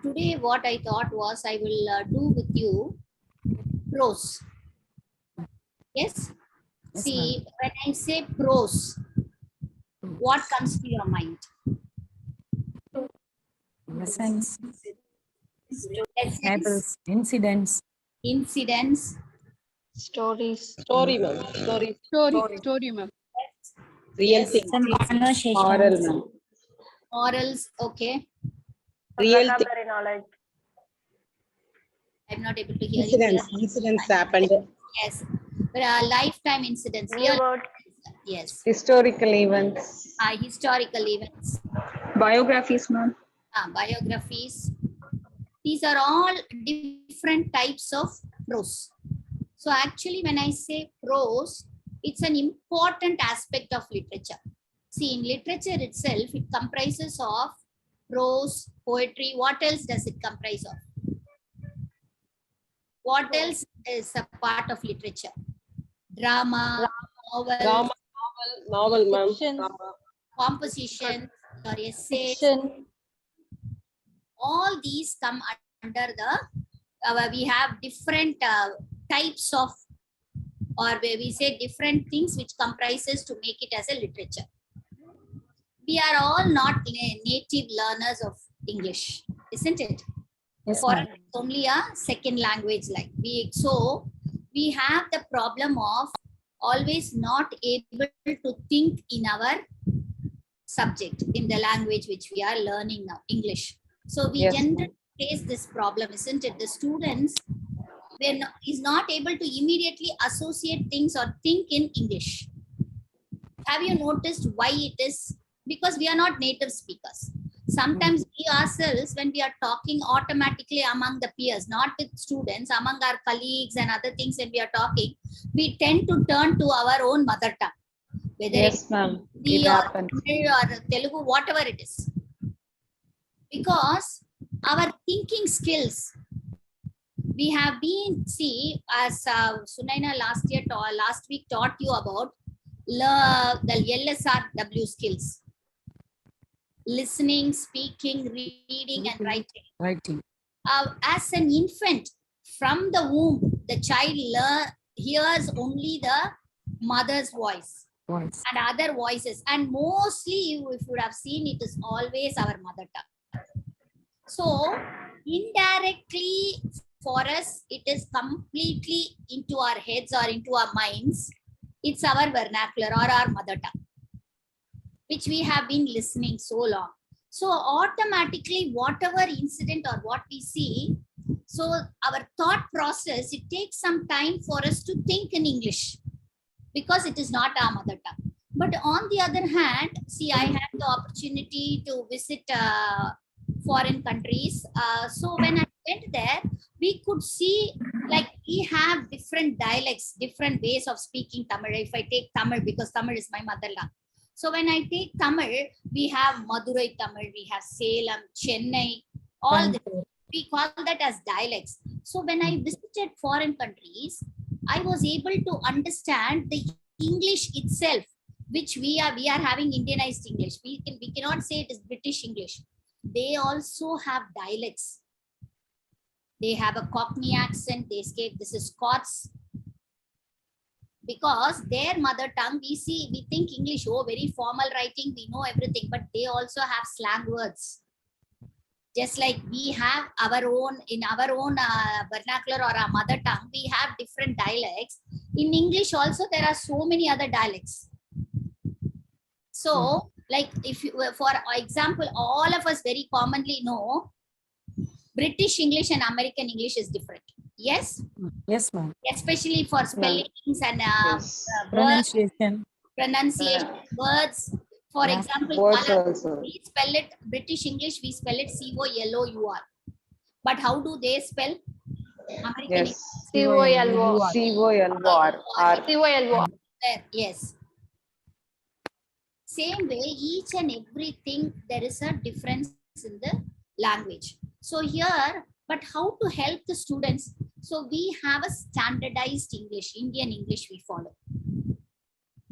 Today what I thought was I will do with you prose. Yes? Yes, See, when I say prose, what comes to your mind? lessons, Lessons, fables, incidents, incidents, Stories. Story, ma'am. Story. Story, ma'am. Real yes, thing. some conversations, Oral, ma'am. morals, okay. Real thing. Vocabulary knowledge. I'm not able to hear you here. Incidents happened. Yes. Lifetime incidents. New Real, words. yes. Historical events. Historical events. Biographies, ma'am. Biographies. These are all different types of prose. So actually, when I say prose, it's an important aspect of literature. See, in literature itself, it comprises of prose, poetry. What else does it comprise of? What else is a part of literature? Drama, novel, Novel, ma'am. Fiction. Drama. composition, or essays. Fiction. All these come under the, we have different types of, or where we say different things which comprises to make it as a literature. We are all not native learners of English, isn't it? yes, For ma'am. us, it's only a second language like so we have the problem of always not able to think in our subject, in the language which we are learning now, English. So we Yes, generally face this problem, isn't it? The students is not able to immediately associate things or think in English. Have you noticed why it is? Because we are not native speakers. Sometimes we ourselves, when we are talking automatically among the peers, not with students, among our colleagues and other things, when we are talking, we tend to turn to our own mother tongue. Whether yes, ma'am. Hindi It or happens. Tamil or Telugu, whatever it is. Because our thinking skills, we have been, see, as Sunaina last week taught you about the LSRW skills. Listening, speaking, reading, and writing. Writing. As an infant, from the womb, the child hears only the mother's voice Voice. and other voices. And mostly, if you would have seen, it is always our mother tongue. So, indirectly, for us, it is completely into our heads or into our minds. It's our vernacular or our mother tongue, which we have been listening so long. So automatically, whatever incident or what we see, so our thought process, it takes some time for us to think in English because it is not our mother tongue. But on the other hand, see, I had the opportunity to visit foreign countries. So when I went there, we could see like we have different dialects, different ways of speaking Tamil. If I take Tamil, because Tamil is my mother tongue. So when I take Tamil, we have Madurai Tamil, we have Salem, Chennai, all this. We call that as dialects. So when I visited foreign countries, I was able to understand the English itself, which we are having Indianized English. We cannot say it is British English. They also have dialects. They have a Cockney accent. They say this is Scots. Because their mother tongue, we think English, oh, very formal writing, we know everything, but they also have slang words. Just like we have our own, in our own vernacular or our mother tongue, we have different dialects. In English also, there are so many other dialects. So, like if you, for example, all of us very commonly know British English and American English is different. Yes? Yes, ma'am. Especially for spellings and Yes. words, Pronunciation. words. For Yes. example, Words color. also. We spell it British English, we spell it COLOUR. But how do they spell American Yes. COLO. COLOR. COLO. English? Yes. Same way, each and everything, there is a difference in the language. So here, but how to help the students? So we have a standardized English, Indian English we follow.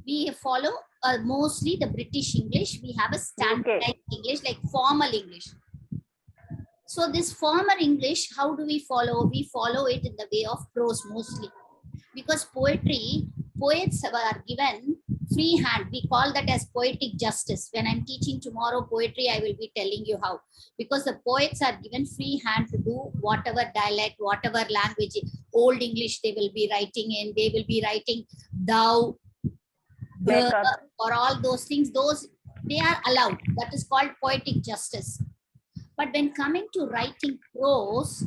We follow mostly the British English. We have a standardized English, like formal English. So this former English, how do we follow? We follow it in the way of prose mostly, because poets are given free hand. We call that as poetic justice. When I'm teaching tomorrow poetry, I will be telling you how, because the poets are given free hand to do whatever dialect, whatever language, old English they will be writing in. They will be writing thou, the, or all those things. Those they are allowed. That is called poetic justice. But when coming to writing prose,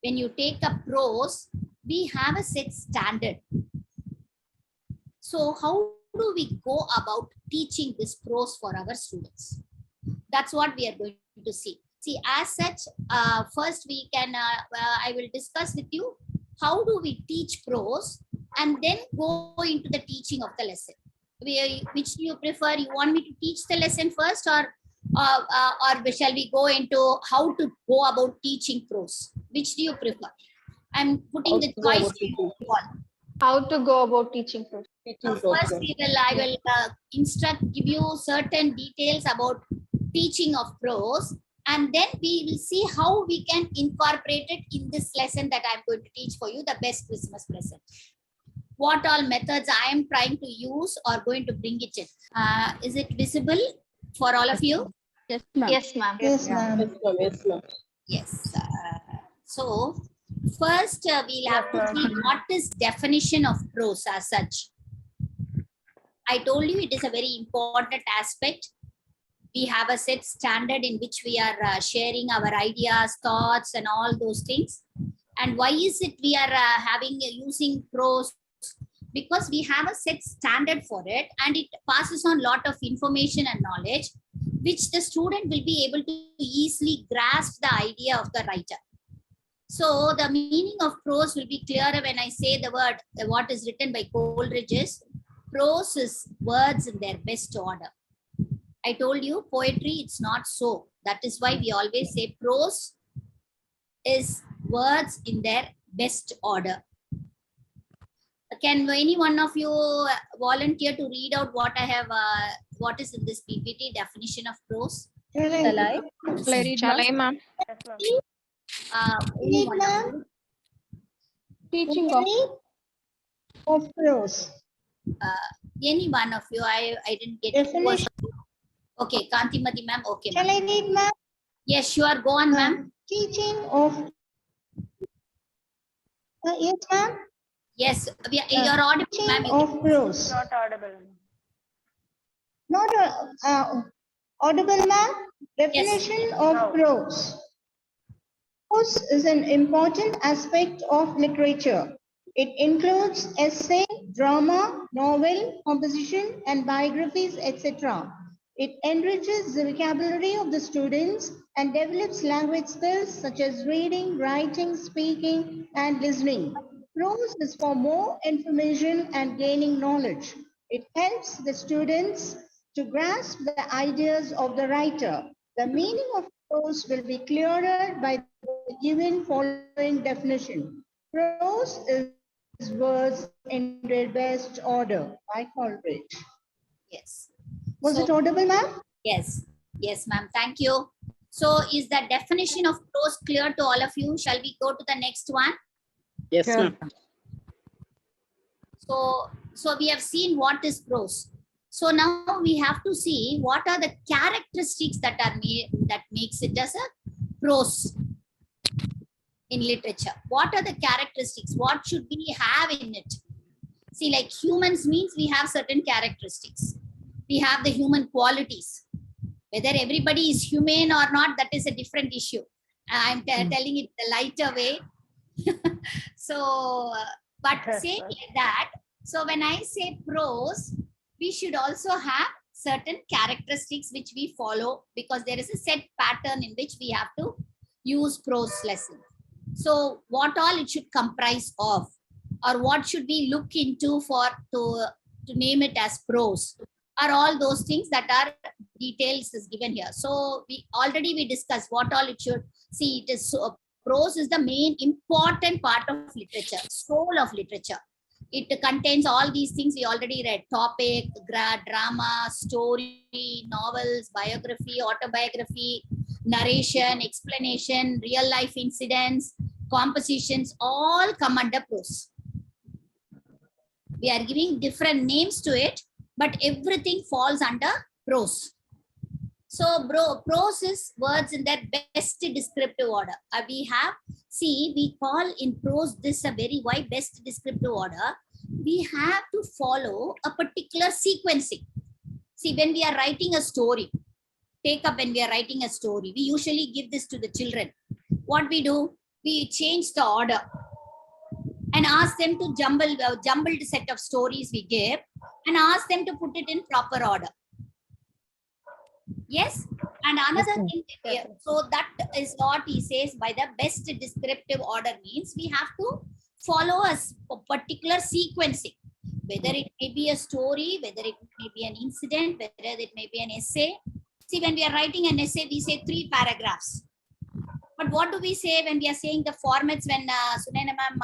when you take up prose, we have a set standard. So how do we go about teaching this prose for our students? That's what we are going to see. See, as such, first we can, I will discuss with you how do we teach prose, and then go into the teaching of the lesson. Which do you prefer? You want me to teach the lesson first, or shall we go into how to go about teaching prose? Which do you prefer? I'm putting the choice to you all. How to go about teaching prose? First, I will give you certain details about teaching of prose, and then we will see how we can incorporate it in this lesson that I'm going to teach for you, the best Christmas present. What all methods I am trying to use or going to bring it in. Is it visible for all of you? Yes, ma'am. Yes, ma'am. Yes, ma'am. Yes, ma'am. Yes. So first we'll have to see what is definition of prose as such. I told you it is a very important aspect. We have a set standard in which we are sharing our ideas, thoughts, and all those things. And why is it we are using prose? Because we have a set standard for it, and it passes on a lot of information and knowledge, which the student will be able to easily grasp the idea of the writer. So the meaning of prose will be clearer when I say the word, what is written by Coleridge is, prose is words in their best order. I told you poetry, it's not so. That is why we always say prose is words in their best order. Can any one of you volunteer to read out what I have, what is in this PPT definition of prose? Shall I read, ma'am? Any one of you? Teaching of prose. Any one of you? I didn't get Definition. Okay, Kantimati ma'am. Okay, Shall I read, ma'am? Yes, sure. Go on, ma'am. Teaching of. Yes, ma'am. Yes, you're audible, Teaching ma'am. of prose. Not audible. Not audible, ma'am. Definition of prose. Prose is an important aspect of literature. It includes essay, drama, novel, composition, and biographies, etc. It enriches the vocabulary of the students and develops language skills such as reading, writing, speaking, and listening. Prose is for more information and gaining knowledge. It helps the students to grasp the ideas of the writer. The meaning of prose will be clearer by the given following definition. Prose is words in their best order by Coleridge. Yes. Was it audible, ma'am? Yes. Yes, ma'am. Thank you. So is the definition of prose clear to all of you? Shall we go to the next one? Yes, ma'am. So we have seen what is prose. So now we have to see what are the characteristics that are that makes it as a prose in literature. What are the characteristics? What should we have in it? See, like humans means we have certain characteristics. We have the human qualities. Whether everybody is humane or not, that is a different issue. I'm telling it the lighter way. So, but saying like that, so when I say prose, we should also have certain characteristics which we follow, because there is a set pattern in which we have to use prose lesson. So what all it should comprise of, or what should we look into for to name it as prose, are all those things that are details is given here. So we discussed what all it should see. It is so, prose is the main important part of literature, soul of literature. It contains all these things we already read: topic, drama, story, novels, biography, autobiography, narration, explanation, real life incidents, compositions, all come under prose. We are giving different names to it, but everything falls under prose. So prose is words in their best descriptive order. We call in prose this a very why best descriptive order. We have to follow a particular sequencing. See, when we are writing a story, when we are writing a story, we usually give this to the children. What we do, we change the order and ask them to jumbled set of stories we give and ask them to put it in proper order. Yes, and another thing, so that is what he says by the best descriptive order means we have to follow a particular sequencing, whether it may be a story, whether it may be an incident, whether it may be an essay. See, when we are writing an essay, we say 3 paragraphs. But what do we say when we are saying the formats? When Sunaina ma'am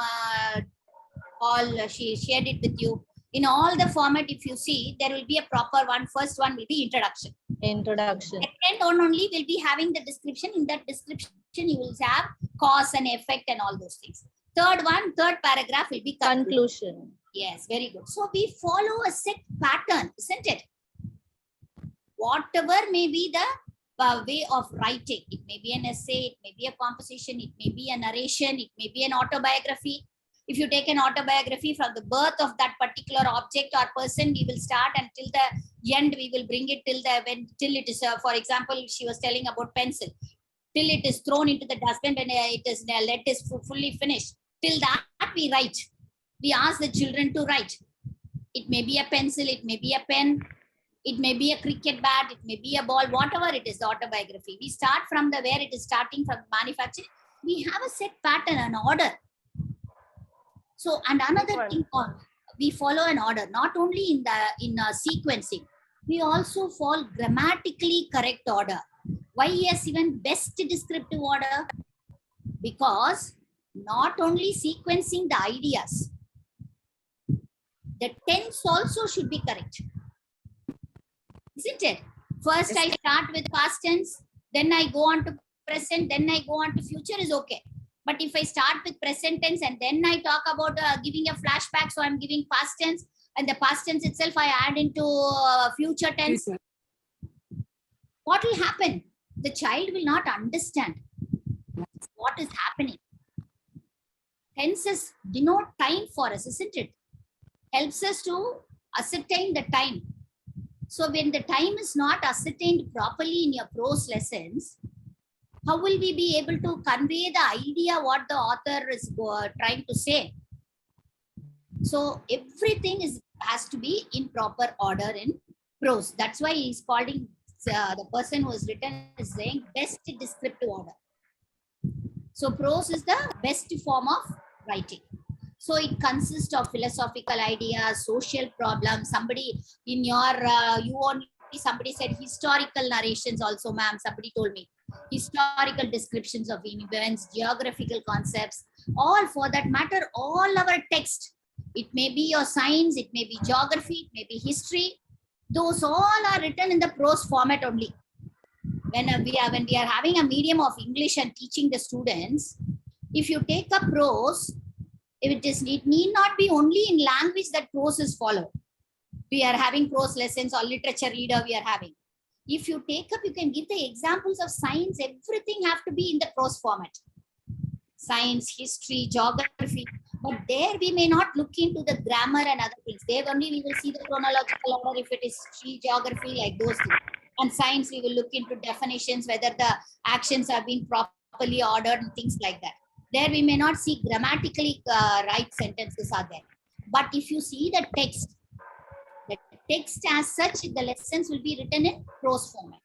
she shared it with you. In all the format, if you see, there will be a proper one. First one will be introduction. Second one only will be having the description. In that description, you will have cause and effect and all those things. Third paragraph will be conclusion. Yes, very good. So we follow a set pattern, isn't it? Whatever may be the way of writing. It may be an essay, it may be a composition, it may be a narration, it may be an autobiography. If you take an autobiography from the birth of that particular object or person, we will start until the end. We will bring it till it is, for example, she was telling about pencil, till it is thrown into the dustbin when it is lead is fully finished. Till that we write. We ask the children to write. It may be a pencil, it may be a pen, it may be a cricket bat, it may be a ball, whatever it is, the autobiography. We start from where it is starting from manufacturing. We have a set pattern, an order. So, and another thing, we follow an order, not only in sequencing, we also follow grammatically correct order. Why yes, even best descriptive order? Because not only sequencing the ideas, the tense also should be correct. Isn't it? First, I start with past tense, then I go on to present, then I go on to future is okay. But if I start with present tense and then I talk about giving a flashback, so I'm giving past tense, and the past tense itself I add into future tense, what will happen? The child will not understand what is happening. Tenses denote time for us, isn't it? Helps us to ascertain the time. So when the time is not ascertained properly in your prose lessons, how will we be able to convey the idea what the author is trying to say? So everything has to be in proper order in prose. That's why he's calling the person who has written is saying best descriptive order. So prose is the best form of writing. So it consists of philosophical ideas, social problems. Somebody in your somebody said historical narrations also, ma'am. Somebody told me historical descriptions of events, geographical concepts, all for that matter, all our text. It may be your science, it may be geography, it may be history. Those all are written in the prose format only. When we are having a medium of English and teaching the students, if you take a prose, it need not be only in language that prose is followed. We are having prose lessons or literature reader we are having. If you take up, you can give the examples of science, everything have to be in the prose format. Science, history, geography. But there we may not look into the grammar and other things. There only we will see the chronological order if it is geography, like those things. And science, we will look into definitions, whether the actions are being properly ordered and things like that. There we may not see grammatically right sentences are there. But if you see the text as such, the lessons will be written in prose format.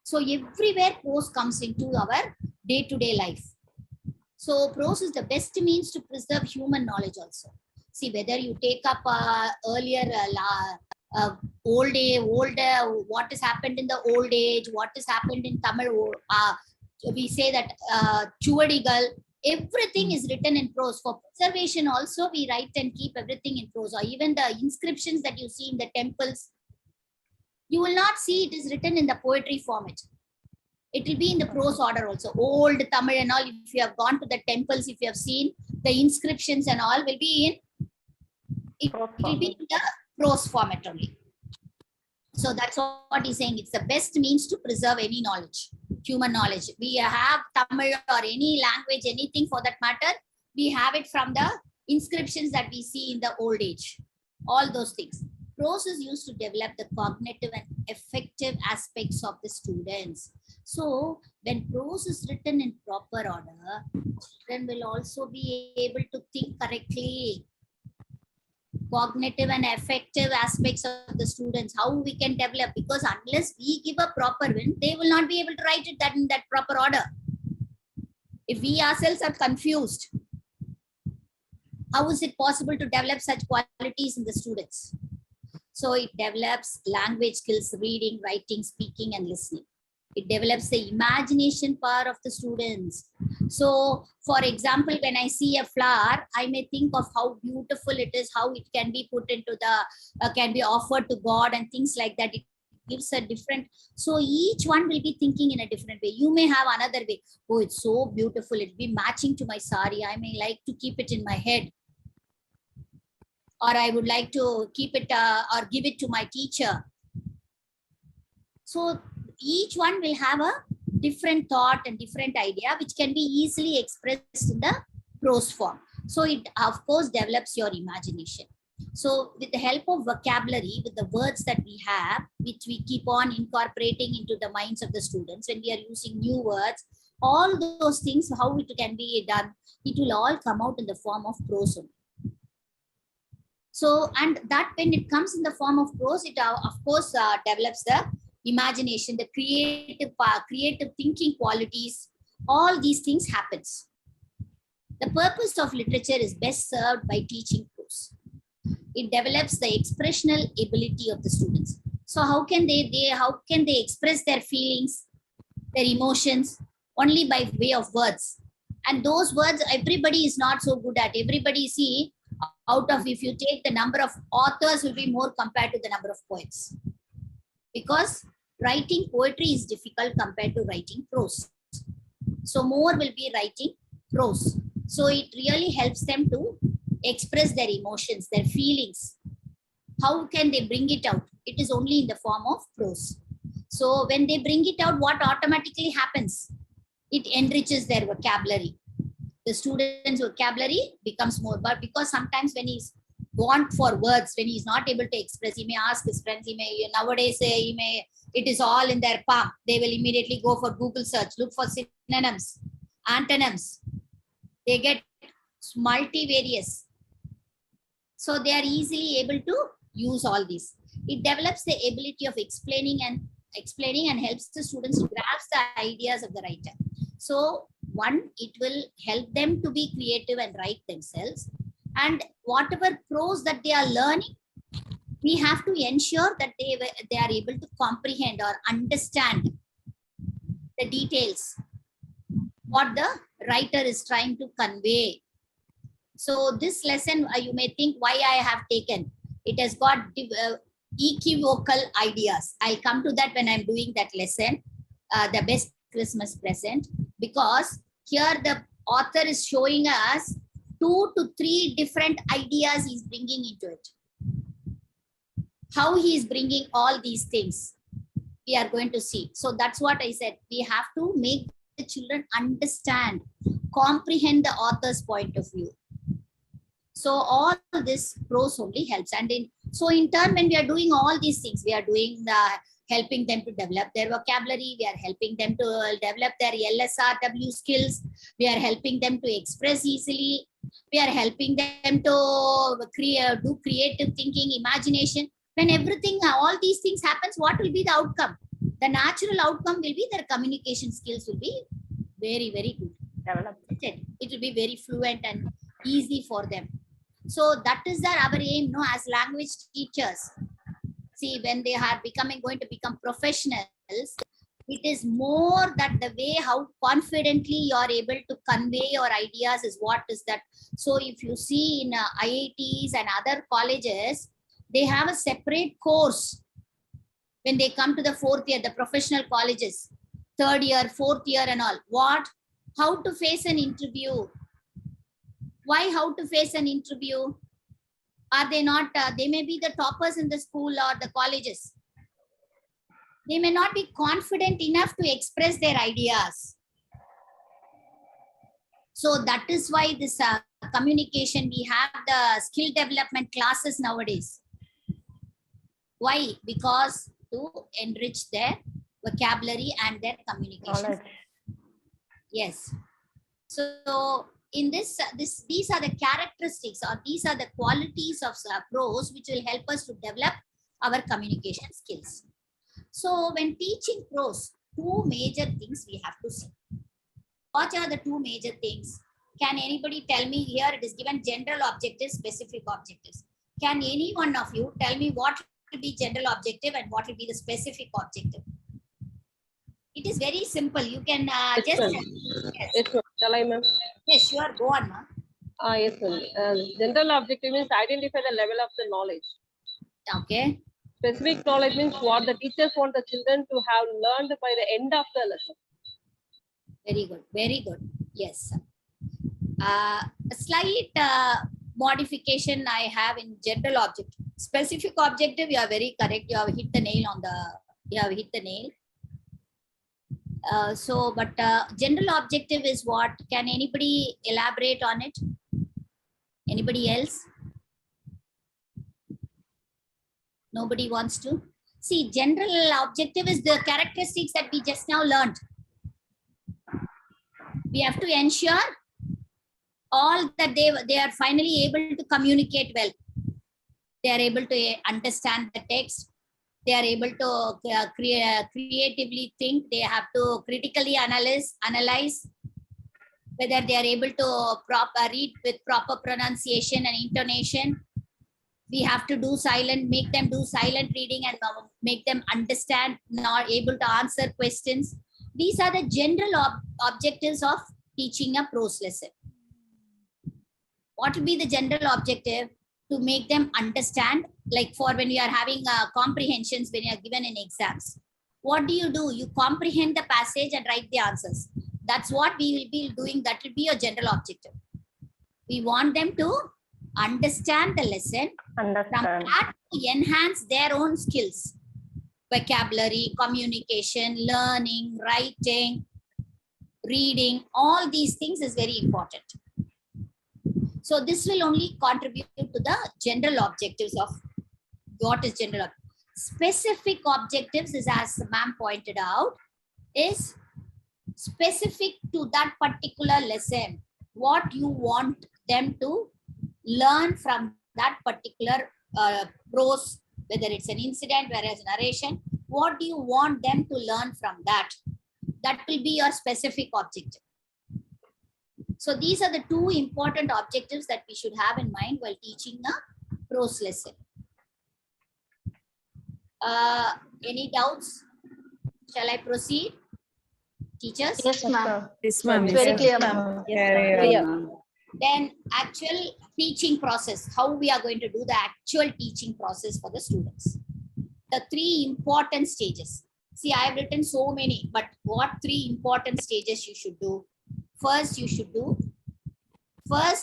So everywhere prose comes into our day-to-day life. So prose is the best means to preserve human knowledge also. See, whether you take up earlier old what has happened in the old age, what has happened in Tamil, we say that Chuvadigal, everything is written in prose. For preservation also, we write and keep everything in prose. Or even the inscriptions that you see in the temples, you will not see it is written in the poetry format. It will be in the prose order also. Old Tamil and all, if you have gone to the temples, if you have seen the inscriptions and all, will be in, it will be in the prose format only. So that's what he's saying. It's the best means to preserve any knowledge, human knowledge. We have Tamil or any language, anything for that matter, we have it from the inscriptions that we see in the old age. All those things. Prose is used to develop the cognitive and effective aspects of the students. So when prose is written in proper order, children will also be able to think correctly. Cognitive and effective aspects of the students, how we can develop, because unless we give a proper win, they will not be able to write it that in that proper order. If we ourselves are confused, how is it possible to develop such qualities in the students? So it develops language skills, reading, writing, speaking, and listening. It develops the imagination power of the students. So, for example, when I see a flower, I may think of how beautiful it is, how it can be put into the, can be offered to God and things like that. It gives a different, so each one will be thinking in a different way. You may have another way. Oh, it's so beautiful. It'll be matching to my sari. I may like to keep it in my head. Or I would like to keep it or give it to my teacher. So each one will have a different thought and different idea, which can be easily expressed in the prose form. So it, of course, develops your imagination. So with the help of vocabulary, with the words that we have, which we keep on incorporating into the minds of the students, when we are using new words, all those things, how it can be done, it will all come out in the form of prose only. So, and that when it comes in the form of prose, it of course develops the imagination, the creative thinking qualities, all these things happens. The purpose of literature is best served by teaching prose. It develops the expressional ability of the students. So how can they express their feelings, their emotions only by way of words? And those words, everybody is not so good at. Everybody see, out of, if you take the number of authors will be more compared to the number of poets. Because writing poetry is difficult compared to writing prose. So more will be writing prose. So it really helps them to express their emotions, their feelings. How can they bring it out? It is only in the form of prose. So when they bring it out, what automatically happens? It enriches their vocabulary. The student's vocabulary becomes more, but because sometimes when he's want for words, when he's not able to express, he may ask his friends, he may nowadays say, it is all in their palm. They will immediately go for Google search, look for synonyms, antonyms. They get multivarious. So they are easily able to use all these. It develops the ability of explaining and helps the students to grasp the ideas of the writer. So one, it will help them to be creative and write themselves. And whatever prose that they are learning, we have to ensure that they are able to comprehend or understand the details, what the writer is trying to convey. So this lesson, you may think why I have taken. It has got equivocal ideas. I'll come to that when I'm doing that lesson, the best Christmas present, because here the author is showing us 2 to 3 different ideas he's bringing into it. How he is bringing all these things, we are going to see. So that's what I said. We have to make the children understand, comprehend the author's point of view. So all this prose only helps. And so in turn, when we are doing all these things, we are doing helping them to develop their vocabulary. We are helping them to develop their LSRW skills. We are helping them to express easily. We are helping them to do creative thinking, imagination. When everything, all these things happens, what will be the outcome? The natural outcome will be their communication skills will be very, very good. It will be very fluent and easy for them. So that is our aim, no, as language teachers. See, when they are going to become professionals, it is more that the way how confidently you are able to convey your ideas is what is that. So if you see in IITs and other colleges, they have a separate course when they come to the 4th year, the professional colleges. third year, fourth year and all. What? How to face an interview. Why how to face an interview? Are they not, they may be the toppers in the school or the colleges. They may not be confident enough to express their ideas. So that is why this communication, we have the skill development classes nowadays. Why? Because to enrich their vocabulary and their communication. Yes. So in this, these are the characteristics or these are the qualities of prose which will help us to develop our communication skills. So when teaching prose, two major things we have to see. What are the two major things? Can anybody tell me? Here it is given general objectives, specific objectives. Can any one of you tell me what will be general objective and what will be the specific objective? It is very simple. You can just... Yes. Yes, ma'am. Shall I, ma'am? Yes, sure. Go on, ma. Yes, ma'am. General objective means identify the level of the knowledge. Okay. Specific knowledge means what the teachers want the children to have learned by the end of the lesson. Very good. Very good. Yes. A slight modification I have in general objective. Specific objective, you are very correct. You have hit the nail on the... You have hit the nail. But general objective is what? Can anybody elaborate on it? Anybody else? Nobody wants to? See, general objective is the characteristics that we just now learned. We have to ensure all that they are finally able to communicate well. They are able to understand the text. They are able to creatively think. They have to critically analyze whether they are able to read with proper pronunciation and intonation. We have to do make them do silent reading and make them understand, not able to answer questions. These are the general objectives of teaching a prose lesson. What will be the general objective? To make them understand, like for when you are having comprehensions, when you are given in exams. What do? You comprehend the passage and write the answers. That's what we will be doing. That will be your general objective. We want them to understand the lesson. From that to enhance their own skills. Vocabulary, communication, learning, writing, reading, all these things is very important. So this will only contribute to the general objectives of what is general. Specific objectives is, as ma'am pointed out, is specific to that particular lesson. What you want them to learn from that particular prose, whether it's an incident, whether it's narration, what do you want them to learn from that? That will be your specific objective. So these are the two important objectives that we should have in mind while teaching a prose lesson. Any doubts? Shall I proceed? Teachers? Yes, ma'am. Yes, ma'am. Very clear, ma'am. Then actual teaching process, how we are going to do the actual teaching process for the students. The three important stages. See, I have written so many, but what three important stages you should do? First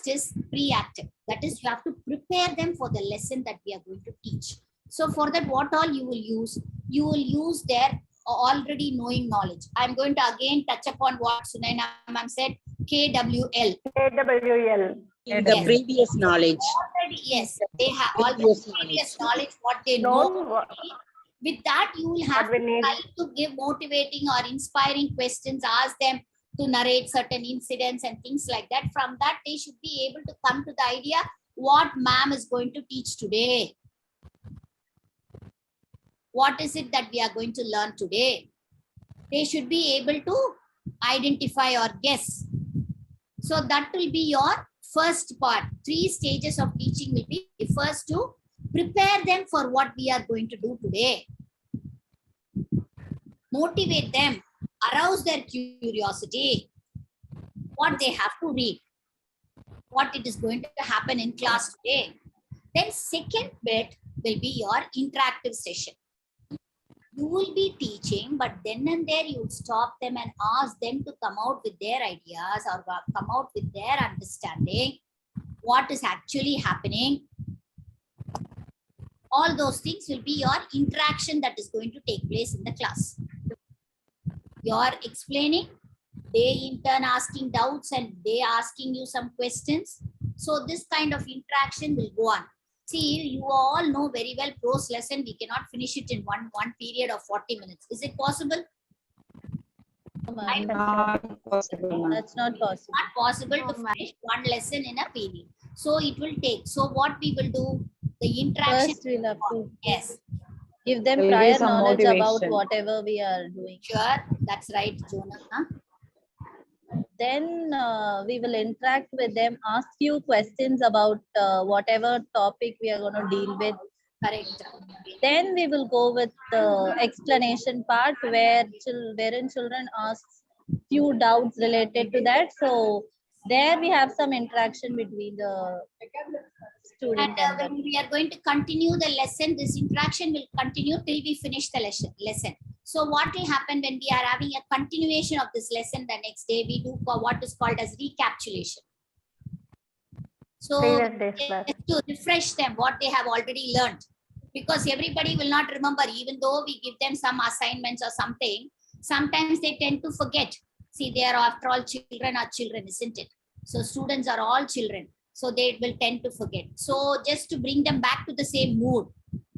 is pre-active. That is, you have to prepare them for the lesson that we are going to teach. So for that, what all you will use? You will use their already knowing knowledge. I'm going to again touch upon what Sunaina ma'am said, KWL. KWL. The previous knowledge. Already, yes, they have all the previous knowledge, what they know. With that, you will have to try to give motivating or inspiring questions, ask them to narrate certain incidents and things like that. From that, they should be able to come to the idea what ma'am is going to teach today. What is it that we are going to learn today? They should be able to identify or guess. So that will be your first part. 3 stages of teaching will be first to prepare them for what we are going to do today. Motivate them, arouse their curiosity, what they have to read, what it is going to happen in class today. Then second bit will be your interactive session. You will be teaching, but then and there you will stop them and ask them to come out with their ideas or come out with their understanding, what is actually happening. All those things will be your interaction that is going to take place in the class. You're explaining, they in turn asking doubts and they asking you some questions. So this kind of interaction will go on. See, you all know very well prose lesson, we cannot finish it in one period of 40 minutes. Is it possible? Not possible. That's not possible. Not possible to finish one lesson in a period. So it will take. So what we will do, the interaction. First, we'll have to Yes, give them There will be prior some knowledge about motivation. whatever we are doing. sure. That's right, Jonah. Then we will interact with them, ask few questions about whatever topic we are going to deal with. Correct. Then we will go with the explanation part wherein children ask few doubts related to that. So there we have some interaction between the student And and when we are going to continue the lesson, this interaction will continue till we finish the lesson. So what will happen when we are having a continuation of this lesson the next day? We do what is called as recapitulation. So just to refresh them what they have already learned, because everybody will not remember, even though we give them some assignments or something, sometimes they tend to forget. See, they are after all children are children, isn't it? So students are all children. So they will tend to forget. So just to bring them back to the same mood,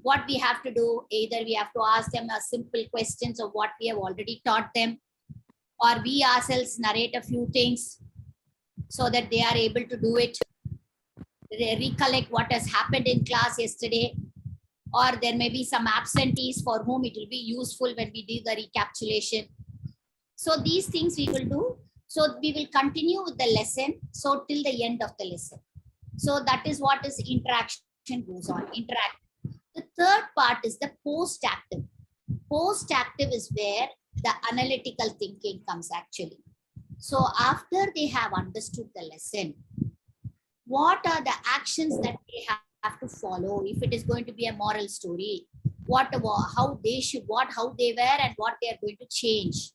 what we have to do, either we have to ask them a simple questions of what we have already taught them, or we ourselves narrate a few things so that they are able to do it. They recollect what has happened in class yesterday, or there may be some absentees for whom it will be useful when we do the recapitulation. So these things we will do. So we will continue with the lesson. So till the end of the lesson. So that is what is interaction goes on. Interact. The third part is the post-active. Post-active is where the analytical thinking comes actually. So after they have understood the lesson, what are the actions that they have to follow? If it is going to be a moral story, how they should, how they were and what they are going to change.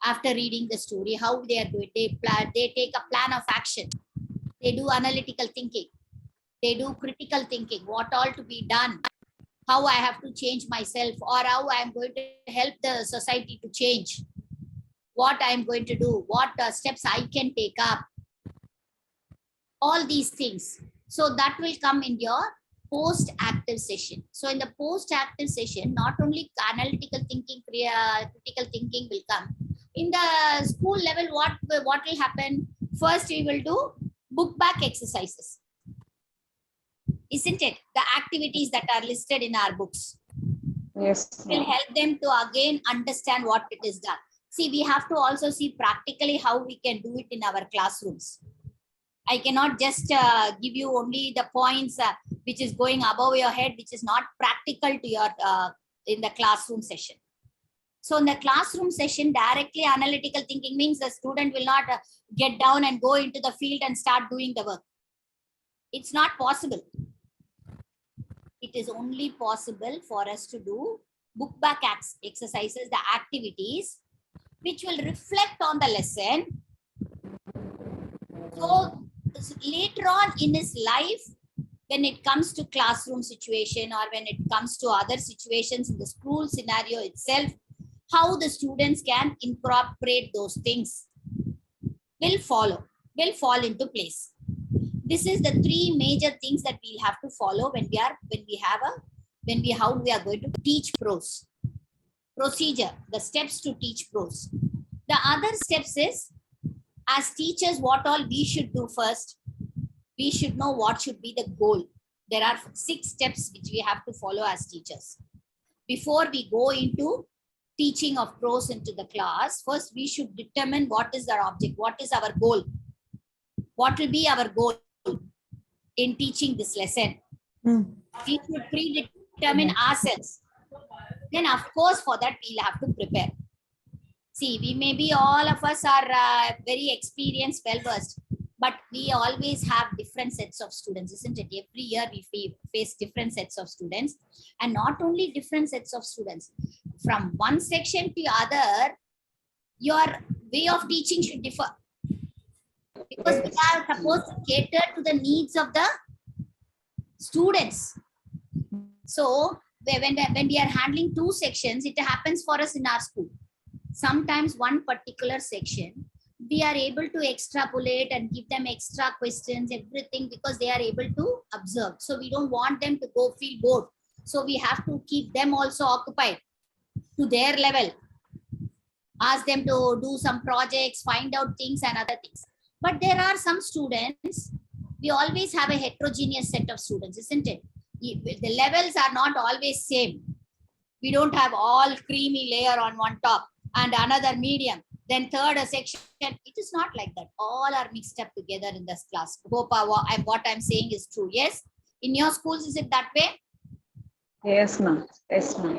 After reading the story, how they are going, they take a plan of action. They do analytical thinking. They do critical thinking, what all to be done, how I have to change myself, or how I am going to help the society to change, what I am going to do, what steps I can take up, all these things. So that will come in your post-active session. So in the post-active session, not only analytical thinking, critical thinking will come. In the school level, what will happen? First, we will do book back exercises. Isn't it? The activities that are listed in our books. Yes. Will help them to again understand what it is done. See, we have to also see practically how we can do it in our classrooms. I cannot just give you only the points which is going above your head, which is not practical to your in the classroom session. So in the classroom session, directly analytical thinking means the student will not get down and go into the field and start doing the work. It's not possible. It is only possible for us to do book back exercises, the activities, which will reflect on the lesson. So later on in his life, when it comes to classroom situation or when it comes to other situations in the school scenario itself, how the students can incorporate those things will fall into place. This is the three major things that we'll have to follow when how we are going to teach prose. Procedure, the steps to teach prose. The other steps is, as teachers, what all we should do first. We should know what should be the goal. There are 6 steps which we have to follow as teachers. Before we go into teaching of prose into the class, first we should determine what is our object, what is our goal. What will be our goal in teaching this lesson? We should predetermine ourselves. Then of course for that we'll have to prepare. See, we may be all of us are very experienced, well-versed. But we always have different sets of students, isn't it? Every year we face different sets of students, and not only different sets of students. From one section to other, your way of teaching should differ, because we are supposed to cater to the needs of the students. So when we are handling two sections, it happens for us in our school. Sometimes one particular section, we are able to extrapolate and give them extra questions, everything, because they are able to observe. So we don't want them to go feel bored. So we have to keep them also occupied to their level. Ask them to do some projects, find out things and other things. But there are some students, we always have a heterogeneous set of students, isn't it? The levels are not always same. We don't have all creamy layer on one top and another medium, then third section. It is not like that. All are mixed up together in this class. Hope what I'm saying is true. Yes? In your schools, is it that way? Yes, ma'am. Yes, ma'am.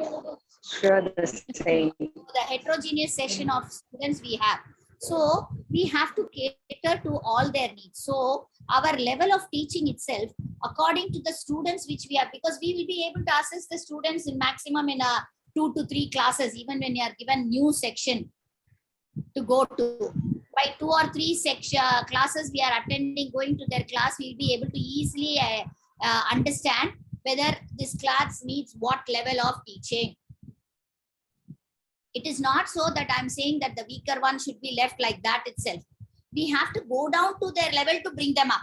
Sure, the same. The heterogeneous section of students we have. So we have to cater to all their needs. So our level of teaching itself, according to the students which we have, because we will be able to assess the students in maximum in 2 to 3 classes, even when you are given new section to go to. By 2 or 3 classes we are attending, going to their class, we will be able to easily understand whether this class needs what level of teaching. It is not so that I'm saying that the weaker one should be left like that itself. We have to go down to their level to bring them up.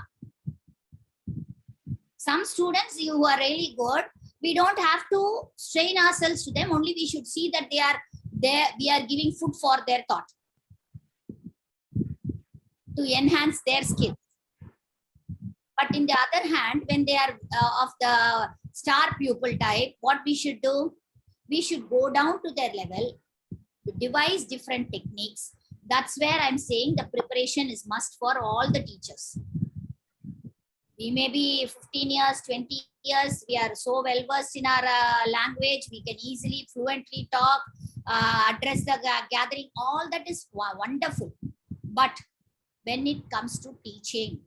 Some students who are really good, we don't have to strain ourselves to them. Only we should see that they are there. We are giving food for their thought to enhance their skills. But in the other hand, when they are of the star pupil type, what we should do? We should go down to their level, devise different techniques. That's where I'm saying the preparation is must for all the teachers. We may be 15 years, 20 years, we are so well versed in our language, we can easily, fluently talk, address the gathering, all that is wonderful. But when it comes to teaching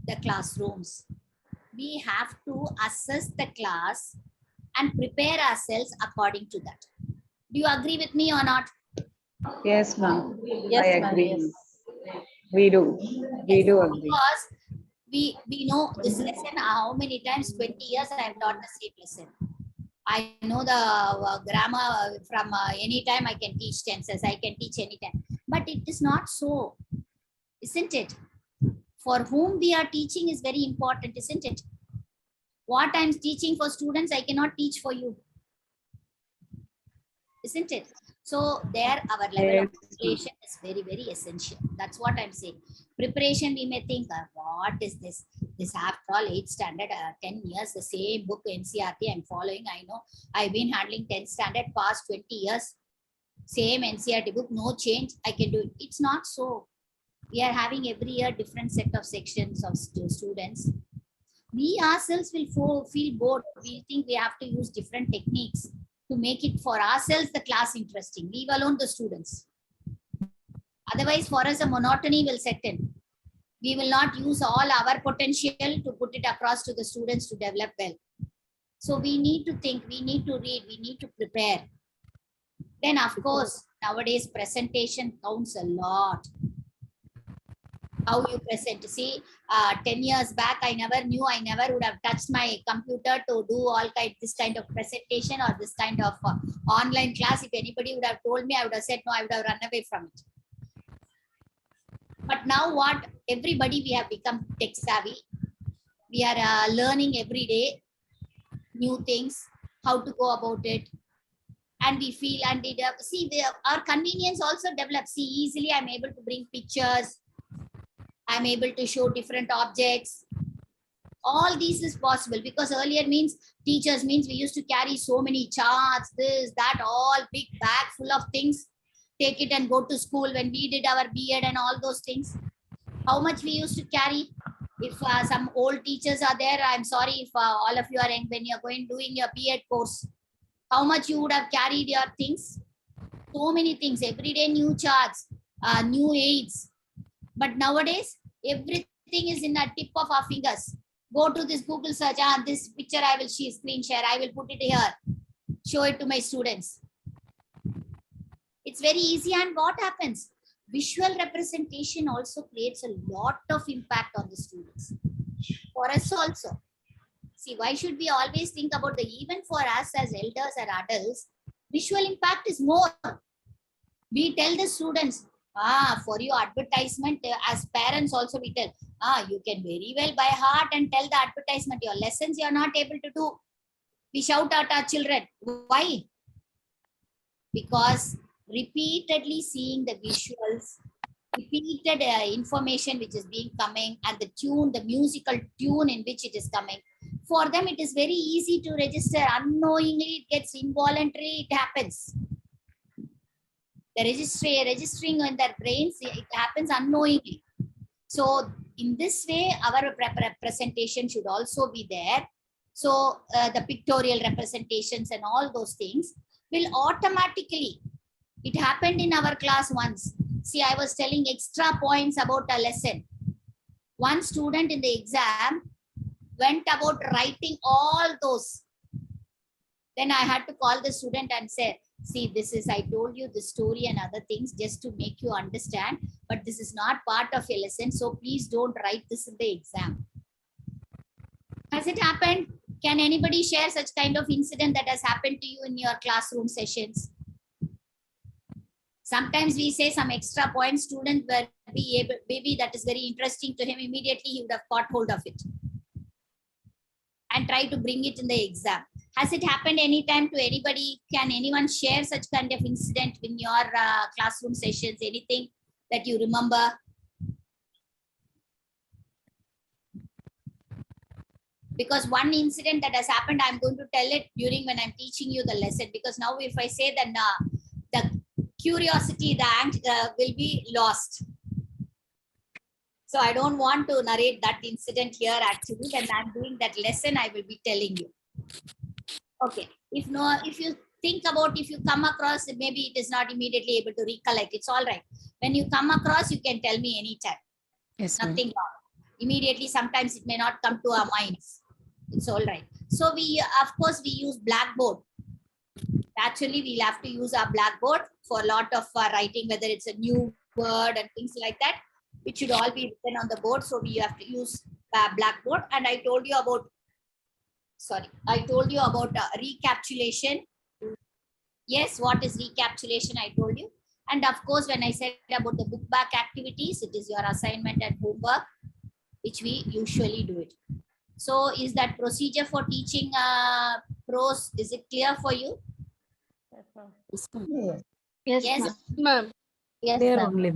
the classrooms, we have to assess the class and prepare ourselves according to that. Do you agree with me or not? Yes, ma'am. Yes, I ma'am, agree. yes. We do. We do agree. Because we know this lesson how many times, 20 years I have taught the same lesson. I know the grammar from any time I can teach tenses, I can teach anytime. But it is not so, isn't it? For whom we are teaching is very important, isn't it? What I'm teaching for students, I cannot teach for you. Isn't it? So there our level of preparation is very, very essential. That's what I'm saying. Preparation, we may think, what is this? This after all 8th standard, 10 years, the same book NCRT I'm following. I know I've been handling 10th standard past 20 years. Same NCRT book, no change. I can do it. It's not so. We are having every year different set of sections of students. We ourselves will feel bored. We think we have to use different techniques to make it for ourselves the class interesting. Leave alone the students. Otherwise, for us, a monotony will set in. We will not use all our potential to put it across to the students to develop well. So we need to think, we need to read, we need to prepare. Then, of course, nowadays presentation counts a lot. How you present. See, 10 years back, I never would have touched my computer to do this kind of presentation or this kind of online class. If anybody would have told me, I would have said no, I would have run away from it. But now what? Everybody, we have become tech savvy. We are learning every day new things, how to go about it. And we feel, and our convenience also develops. See, easily I'm able to bring pictures. I'm able to show different objects. All these is possible because earlier teachers means we used to carry so many charts, this, that, all big bag full of things. Take it and go to school. When we did our B.Ed and all those things, how much we used to carry. If some old teachers are there, I'm sorry if all of you are when you're doing your B.Ed course, how much you would have carried your things. So many things, every day new charts, new aids. But nowadays, everything everything is in a tip of our fingers. Go to this Google search, this picture I will screen share, I will put it here, show it to my students. It's very easy. And what happens? Visual representation also creates a lot of impact on the students. For us also. See, why should we always think about even for us as elders or adults, visual impact is more. We tell the students, for your advertisement, as parents also we tell, you can very well by heart and tell the advertisement. Your lessons you are not able to do. We shout at our children. Why? Because repeatedly seeing the visuals, repeated information which is being coming, and the tune, the musical tune in which it is coming, for them it is very easy to register. Unknowingly, it gets involuntary, it happens. The registering in their brains, it happens unknowingly. So in this way, our representation should also be there. So the pictorial representations and all those things will automatically, it happened in our class once. See, I was telling extra points about a lesson. One student in the exam went about writing all those. Then I had to call the student and say, see, this is, I told you the story and other things just to make you understand, but this is not part of your lesson. So please don't write this in the exam. Has it happened? Can anybody share such kind of incident that has happened to you in your classroom sessions? Sometimes we say some extra points, student will be able, maybe that is very interesting to him, immediately he would have caught hold of it and try to bring it in the exam. Has it happened anytime to anybody? Can anyone share such kind of incident in your classroom sessions? Anything that you remember? Because one incident that has happened, I'm going to tell it during when I'm teaching you the lesson. Because now if I say that the curiosity, will be lost. So I don't want to narrate that incident here actually. When I'm doing that lesson, I will be telling you. Okay. If you think about, if you come across, maybe it is not immediately able to recollect. It's all right. When you come across, you can tell me anytime. Yes, nothing wrong. Immediately, sometimes it may not come to our minds. It's all right. So we, of course, we use blackboard. Actually, we'll have to use our blackboard for a lot of writing, whether it's a new word and things like that. It should all be written on the board. So we have to use blackboard. And I told you about, recapitulation. Yes, what is recapitulation? I told you. And of course, when I said about the book back activities, it is your assignment and homework, which we usually do it. So is that procedure for teaching prose, is it clear for you? Yes, Ma'am. Yes, There ma'am. only.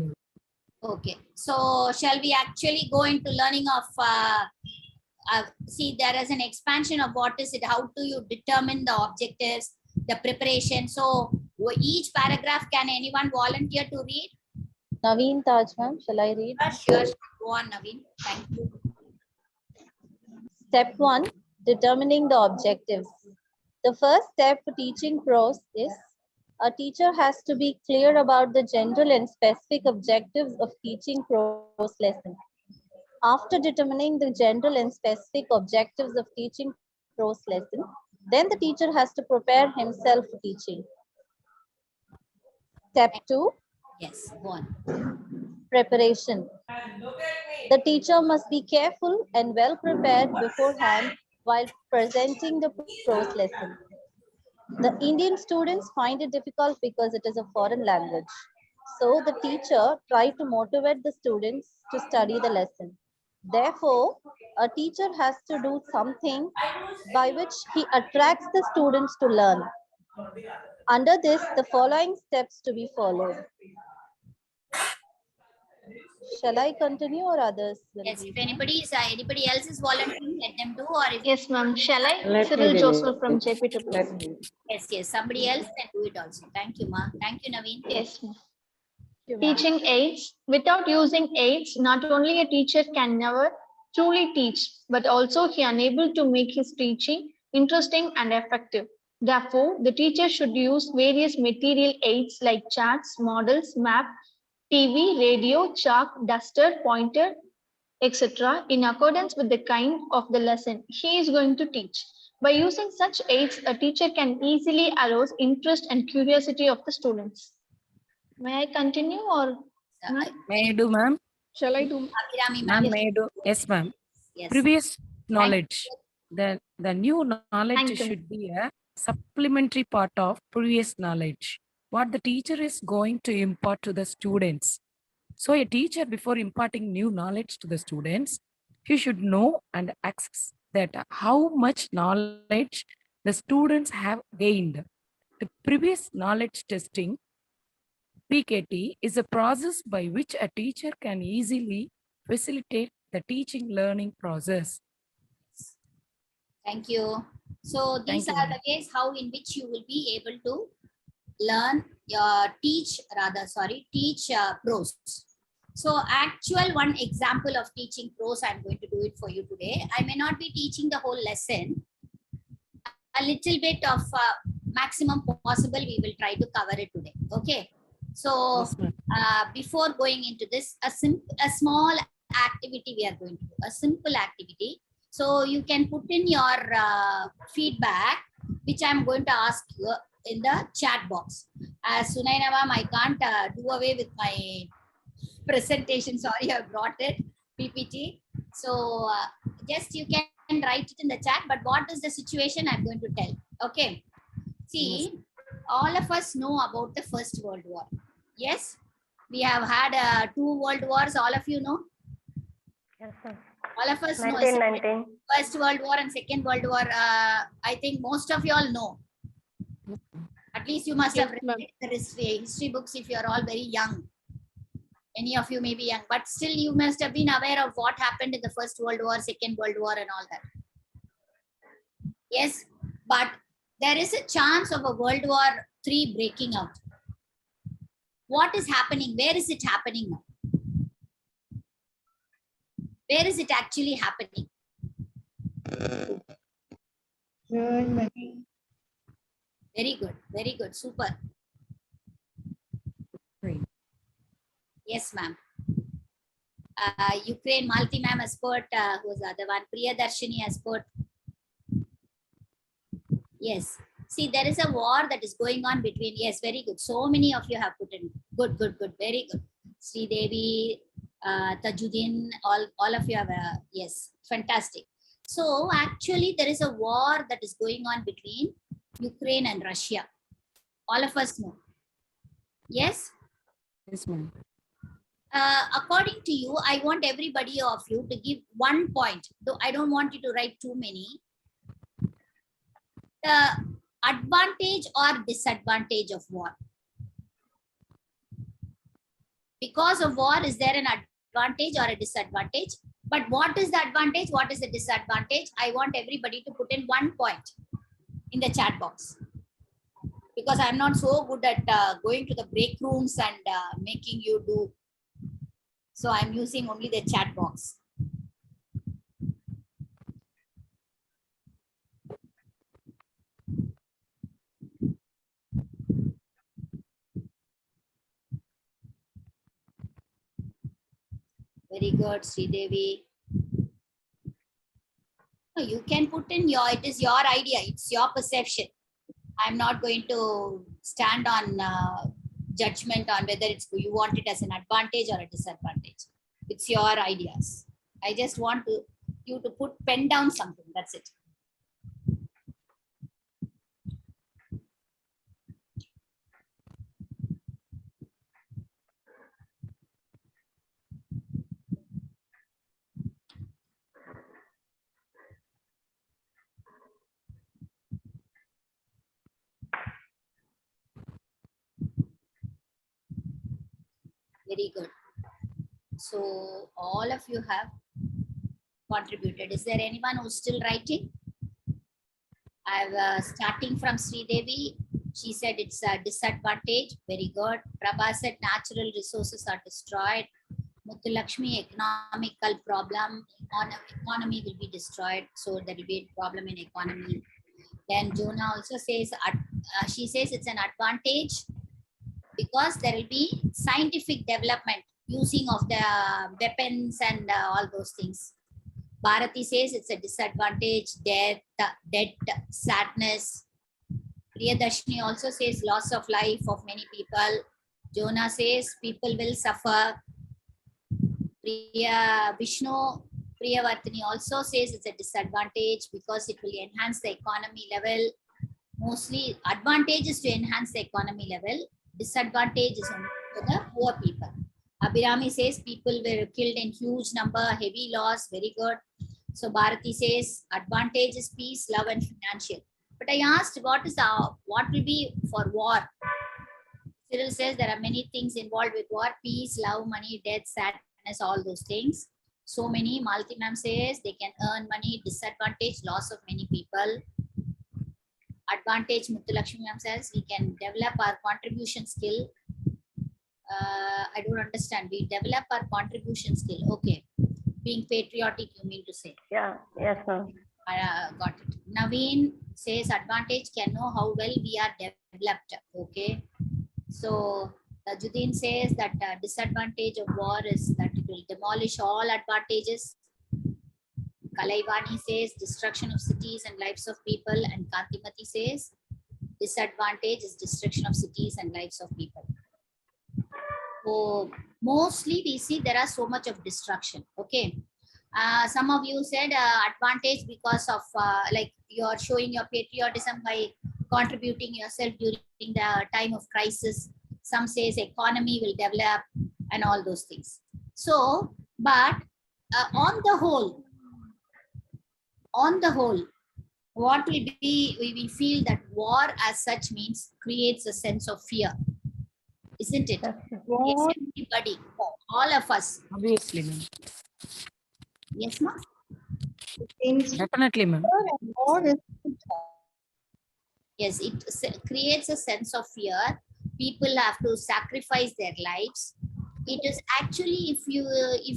Okay. So shall we actually go into learning of, see, there is an expansion of what is it, how do you determine the objectives, the preparation. So each paragraph, can anyone volunteer to read? Naveen Taj, ma'am, shall I read? Sure. Go on, Naveen. Thank you. Step 1, determining the objectives. The first step for teaching prose is a teacher has to be clear about the general and specific objectives of teaching prose lesson. After determining the general and specific objectives of teaching prose lesson, then the teacher has to prepare himself for teaching. Step 2, Yes, go on. preparation. The teacher must be careful and well prepared beforehand while presenting the prose lesson. The Indian students find it difficult because it is a foreign language. So the teacher tries to motivate the students to study the lesson. Therefore, a teacher has to do something by which he attracts the students to learn. Under this, the following steps to be followed. Shall I continue or others will Yes, read? if anybody else is volunteering, let them do. Or if yes, ma'am. Shall I? Let me Cyril read Joseph it. from JPW. Let me. yes, somebody else can do it also. Thank you, Ma. Thank you, Naveen. Yes, ma'am. You, ma'am. Teaching aids. Without using aids, not only a teacher can never truly teach, but also he unable to make his teaching interesting and effective. Therefore, the teacher should use various material aids like charts, models, map, TV, radio, chalk, duster, pointer, etc., in accordance with the kind of the lesson she is going to teach. By using such aids, a teacher can easily arouse interest and curiosity of the students. May I continue or? May I do, ma'am? Shall I do? Abhirami Ma'am, ma'am. may I do? Yes, ma'am. Yes. Previous knowledge. The new knowledge Thank you. should be a supplementary part of previous knowledge. What the teacher is going to impart to the students. So a teacher, before imparting new knowledge to the students, he should know and access that how much knowledge the students have gained. The previous knowledge testing, PKT, is a process by which a teacher can easily facilitate the teaching learning process. Thank you. So these Thank you, are the ways how in which you will be able to learn, teach prose. So actual one example of teaching prose, I'm going to do it for you today. I may not be teaching the whole lesson. A little bit of maximum possible, we will try to cover it today. Okay. So Yes, ma'am. before going into this, a small activity we are going to do, a simple activity. So you can put in your feedback, which I'm going to ask you in the chat box. As Sunaina ma'am, I can't do away with my presentation. Sorry, I brought it, PPT. So just you can write it in the chat, but what is the situation I'm going to tell. Okay. See, all of us know about the First World War. Yes, we have had 2 world wars. All of you know. Yes, sir. All of us know 1919. First World War and Second World War. I think most of you all know. At least you must have Yes, read ma'am. the history books if you are all very young. Any of you may be young, but still you must have been aware of what happened in the First World War, Second World War, and all that. Yes, but there is a chance of a World War III breaking out. What is happening? Where is it happening now? Where is it actually happening? Germany. Very good, super. Great. Yes, ma'am. Ukraine, Malti ma'am has put, who's the other one? Priyadarshini has put. Yes. See, there is a war that is going on between, yes, very good. So many of you have put in. Good, very good. Sri Devi, Tajuddin, all of you have, yes, fantastic. So actually there is a war that is going on between Ukraine and Russia. All of us know. Yes? Yes, ma'am. According to you, I want everybody of you to give 1 point, though I don't want you to write too many. The advantage or disadvantage of war. Because of war, is there an advantage or a disadvantage? But what is the advantage? What is the disadvantage? I want everybody to put in 1 point in the chat box. Because I'm not so good at going to the break rooms and making you do. So I'm using only the chat box. Very good, Sridevi. No, you can put in your, it is your idea, it's your perception. I'm not going to stand on judgment on whether it's you want it as an advantage or a disadvantage. It's your ideas. I just want you to put pen down something. That's it. Very good. So all of you have contributed. Is there anyone who's still writing? I've starting from Sri Devi. She said it's a disadvantage. Very good. Prabha said natural resources are destroyed. Muthulakshmi, economical problem. Economy will be destroyed. So there will be a problem in economy. Then Jonah also says, she says it's an advantage because there will be scientific development. using of the weapons and all those things. Bharati says it's a disadvantage, death, sadness. Priyadarshini also says loss of life of many people. Jonah says people will suffer. Priyavartini also says it's a disadvantage because it will enhance the economy level. Mostly advantage is to enhance the economy level. Disadvantage is only for the poor people. Abhirami says people were killed in huge number, heavy loss, very good. So Bharati says advantage is peace, love, and financial. But I asked what will be for war? Cyril says there are many things involved with war: peace, love, money, death, sadness, all those things. So many. Malti ma'am says they can earn money. Disadvantage, loss of many people. Advantage, Muthulakshmi ma'am says we can develop our contribution skill. I don't understand. We develop our contribution skill. Okay. Being patriotic, you mean to say? Yeah, yes, ma'am. Got it. Naveen says advantage can know how well we are developed. Okay. So Judin says that disadvantage of war is that it will demolish all advantages. Kalaivani says destruction of cities and lives of people, and Kantimati says disadvantage is destruction of cities and lives of people. So mostly we see there are so much of destruction. Okay. Some of you said advantage because of like you're showing your patriotism by contributing yourself during the time of crisis. Some says economy will develop and all those things. So, but on the whole, what will be, we will feel that war as such means creates a sense of fear, isn't it? Yes, everybody, all of us. Obviously, ma'am. Yes, ma'am. Definitely, ma'am. Yes, it creates a sense of fear. People have to sacrifice their lives. It is actually, if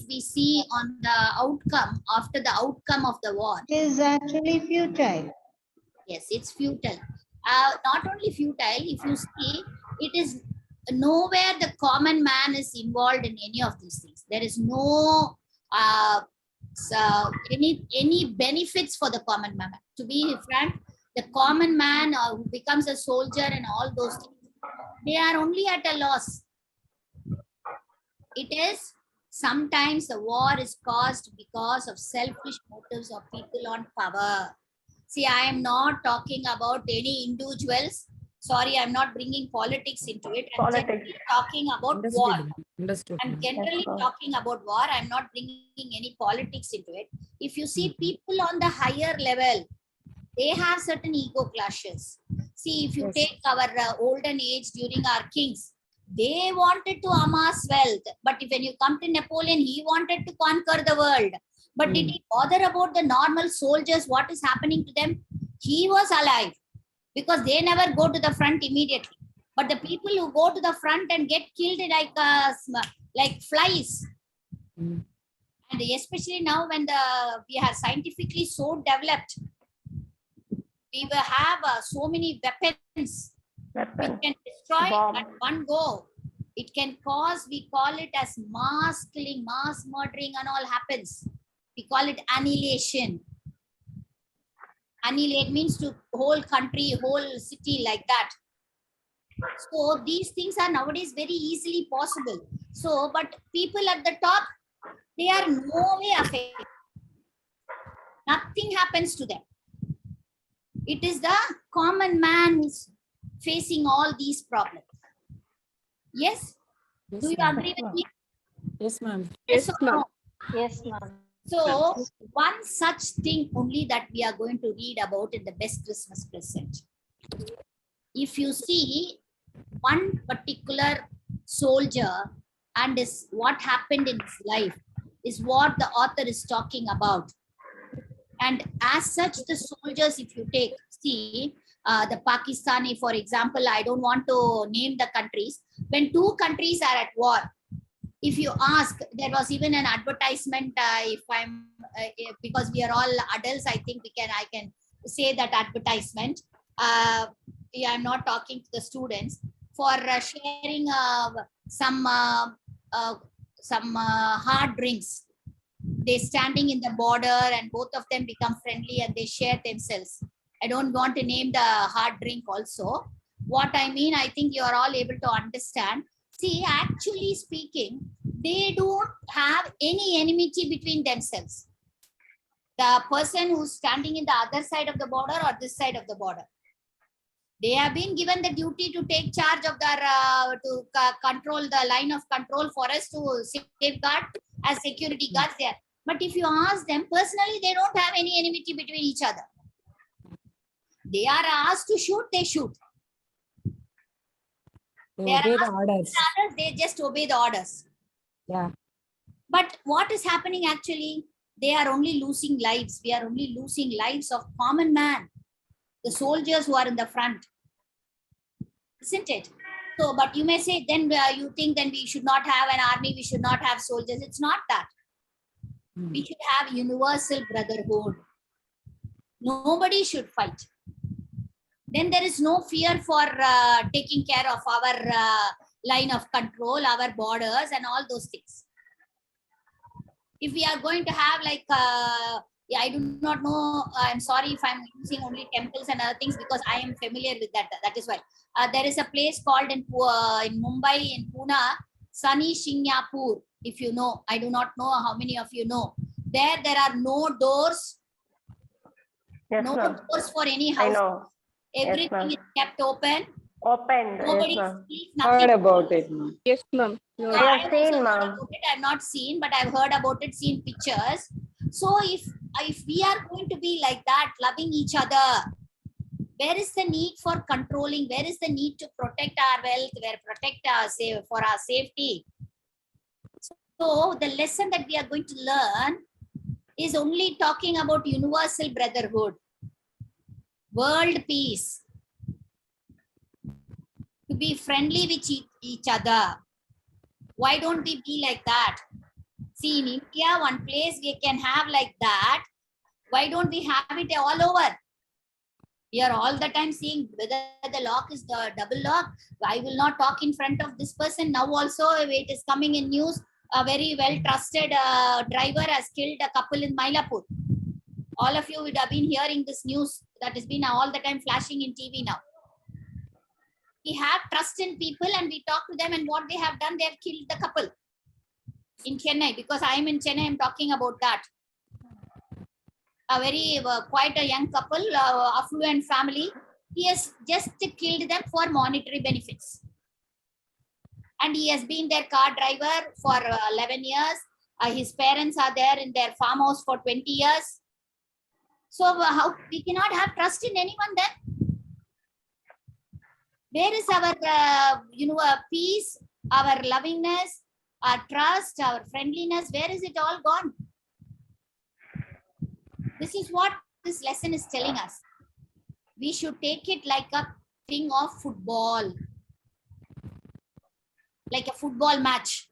we see on the outcome, after the outcome of the war, It is actually futile. yes, it's futile. Not only futile, if you see, it is nowhere the common man is involved in any of these things. There is no any benefits for the common man. To be frank, the common man who becomes a soldier and all those things, they are only at a loss. It is sometimes the war is caused because of selfish motives of people on power. See, I am not talking about any individuals. Sorry, I'm not bringing politics into it. I'm Politics. generally talking about Understood, war. ma'am. Understood, I'm ma'am. generally ma'am. talking about war. I'm not bringing any politics into it. If you see people on the higher level, they have certain ego clashes. See, if you Yes. take our olden age during our kings, they wanted to amass wealth. But when you come to Napoleon, he wanted to conquer the world. But did he bother about the normal soldiers, what is happening to them? He was alive because they never go to the front immediately. But the people who go to the front and get killed like flies. Mm. And especially now when we are scientifically so developed, we will have so many weapons which Weapon. can destroy Bomb. at one go. It can cause, we call it as mass killing, mass murdering and all happens. We call it annihilation. Annihilate means to whole country, whole city like that. So these things are nowadays very easily possible. So, but people at the top, they are no way affected. Nothing happens to them. It is the common man who's facing all these problems. Yes? Yes, Do you ma'am. agree with me? Yes, ma'am. Yes, or ma'am. no? Yes, ma'am. So, one such thing only that we are going to read about in the best Christmas present. If you see one particular soldier and what happened in his life is what the author is talking about. And as such, the soldiers, if you take, see, the Pakistani, for example, I don't want to name the countries. When two countries are at war, if you ask, there was even an advertisement, because we are all adults, I think I can say that advertisement. Yeah, I'm not talking to the students, for sharing some some hard drinks. They standing in the border and both of them become friendly and they share themselves. I don't want to name the hard drink also. What I mean, I think you are all able to understand. See, actually speaking, they don't have any enmity between themselves. The person who's standing in the other side of the border or this side of the border. They have been given the duty to take charge of their, control the line of control for us to safeguard as security guards there. But if you ask them personally, they don't have any enmity between each other. They are asked to shoot, they shoot. They are obey the asked to orders. kill others, they just obey the orders. Yeah. But what is happening actually? They are only losing lives. We are only losing lives of common man. The soldiers who are in the front. Isn't it? So, but you may say, then you think then we should not have an army, we should not have soldiers. It's not that. We should have universal brotherhood. Nobody should fight. Then there is no fear for taking care of our line of control, our borders and all those things. If we are going to have like, yeah, I do not know, I'm sorry if I'm using only temples and other things because I am familiar with that. That is why. There is a place called in Mumbai, in Pune, Sunny Shingyapur, if you know. I do not know how many of you know. There are no doors. Yes, No ma'am. doors for any I house. know. Everything ma'am. is kept open. Open. Nobody Yes, ma'am. sleeps, Heard nothing. about it, ma'am. Yes, ma'am. So I I have have also seen, heard ma'am. about it. I have not seen, but I've heard about it, seen pictures. So if we are going to be like that, loving each other, where is the need for controlling? Where is the need to protect our wealth? Where protect our for our safety? So the lesson that we are going to learn is only talking about universal brotherhood, world peace, to be friendly with each other. Why don't we be like that? See, in India, one place we can have like that. Why don't we have it all over? We are all the time seeing whether the lock is the double lock. I will not talk in front of this person. Now also it is coming in news. A very well trusted driver has killed a couple in Mylapore. All of you would have been hearing this news that has been all the time flashing in TV now. We have trust in people and we talk to them, and what they have done, they have killed the couple in Chennai. Because I am in Chennai, I am talking about that. A very quite a young couple, affluent family. He has just killed them for monetary benefits. And he has been their car driver for 11 years. His parents are there in their farmhouse for 20 years. So how we cannot have trust in anyone then? Where is our peace, our lovingness, our trust, our friendliness? Where is it all gone? This is what this lesson is telling us. We should take it like a thing of football, like a football match.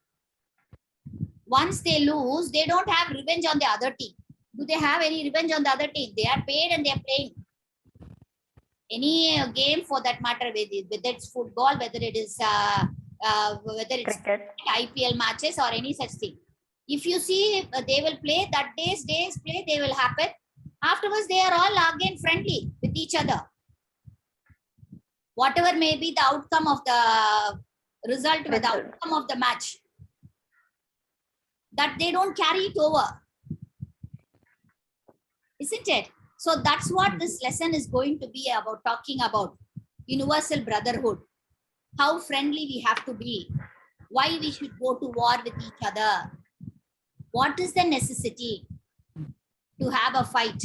Once they lose, they don't have revenge on the other team. Do they have any revenge on the other team? They are paid and they are playing. Any game for that matter, whether it's football, whether it is whether it's Cricket. IPL matches or any such thing. If you see, they will play that days play, they will happen. Afterwards, they are all again friendly with each other. Whatever may be the outcome of the result, with the outcome of the match, that they don't carry it over. Isn't it? So that's what this lesson is going to be about, talking about universal brotherhood, how friendly we have to be, why we should go to war with each other, what is the necessity to have a fight.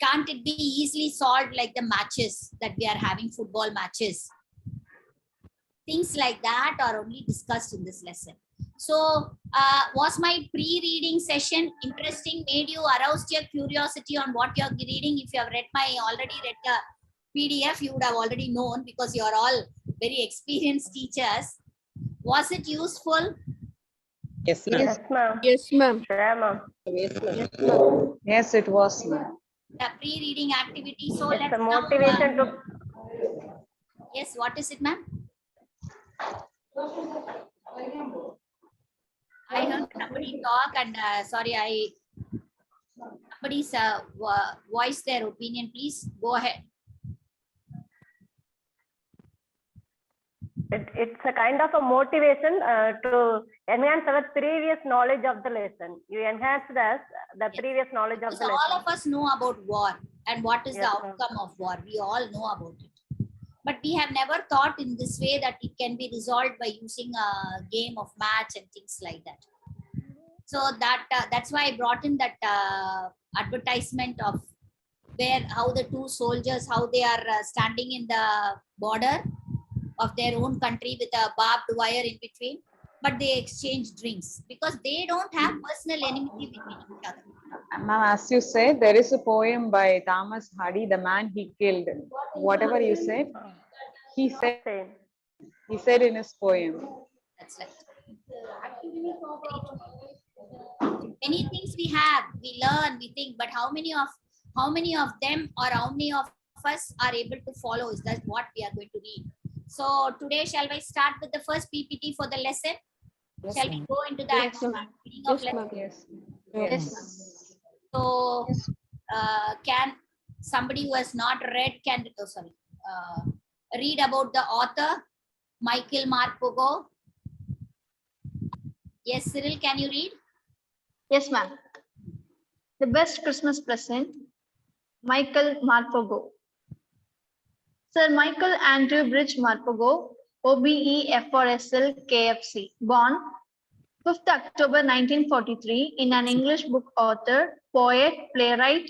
Can't it be easily solved like the matches that we are having, football matches? Things like that are only discussed in this lesson. So was my pre-reading session interesting? Made you aroused your curiosity on what you're reading? If you have already read the PDF, you would have already known because you're all very experienced teachers. Was it useful? Yes, ma'am. Yes, ma'am. Yes, ma'am. Sure, ma'am. Yes, ma'am. Yes, it was, ma'am. The pre-reading activity. So It's let's a motivation now, to. yes, what is it, ma'am? I heard somebody talk and sorry, somebody's voice their opinion. Please go ahead. It's a kind of a motivation to enhance our previous knowledge of the lesson. You enhance the previous knowledge of Because the all lesson. of us know about war and what is the Yes, ma'am. outcome of war. We all know about it. But we have never thought in this way that it can be resolved by using a game of match and things like that. So that's why I brought in that advertisement of how the two soldiers, how they are standing in the border of their own country with a barbed wire in between, but they exchange drinks because they don't have personal enmity between each other. Ma'am, as you said, there is a poem by Thomas Hardy, The Man He Killed. Whatever you said, he said in his poem. That's right. Many things we have, we learn, we think, but how many of them or how many of us are able to follow is that what we are going to read. So today, shall we start with the first PPT for the lesson? Yes, Shall we ma'am. go into the Yes, actual ma'am. reading of Yes, lesson? ma'am. Yes. So can somebody who has not read read about the author, Michael Marpogo? Yes, Cyril, can you read? Yes, ma'am. The best Christmas present, Michael Marpogo. Sir Michael Andrew Bridge Marpogo, OBEFRSL KFC, born 5th October 1943, in an English book author, poet, playwright,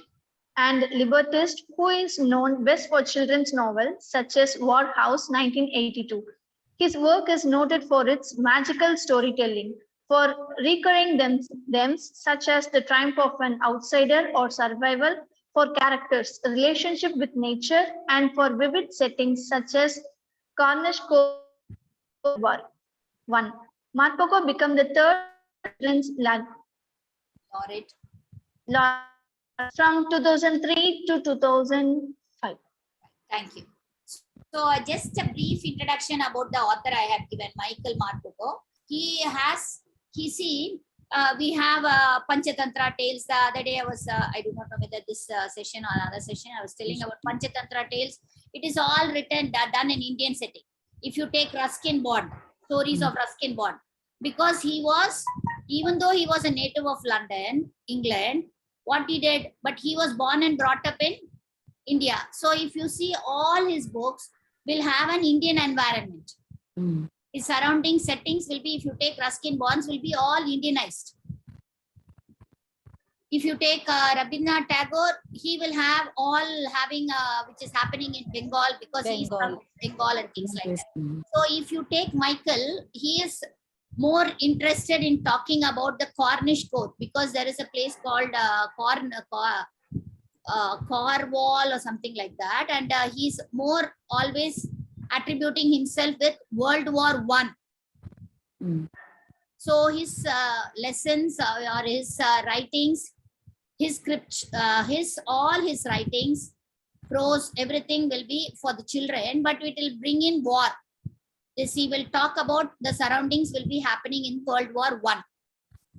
and librettist who is known best for children's novels such as War House 1982. His work is noted for its magical storytelling, for recurring themes such as the triumph of an outsider or survival, for characters, relationship with nature, and for vivid settings such as Cornish War. 1. Marpogo became the third children's Laureate. from 2003 to 2005. Thank you. So just a brief introduction about the author I have given, Michael Marpogo. We have Panchatantra tales. The other day I was, I do not know whether this session or another session, I was telling about Panchatantra tales. It is all written, done in Indian setting. If you take Ruskin Bond, stories of Ruskin Bond, because he was, even though he was a native of London, England, what he did, but he was born and brought up in India. So if you see all his books will have an Indian environment. His surrounding settings will be, if you take Ruskin Bonds, will be all Indianized. If you take Rabindranath Tagore, he will have all having, which is happening in Bengal because he's from Bengal and things like that. So if you take Michael, he is more interested in talking about the Cornish court because there is a place called Cornwall or something like that, and he's more always attributing himself with World War I. So his lessons or his writings, his script, all his writings, prose, everything will be for the children, but it will bring in war. This he will talk about the surroundings will be happening in World War I.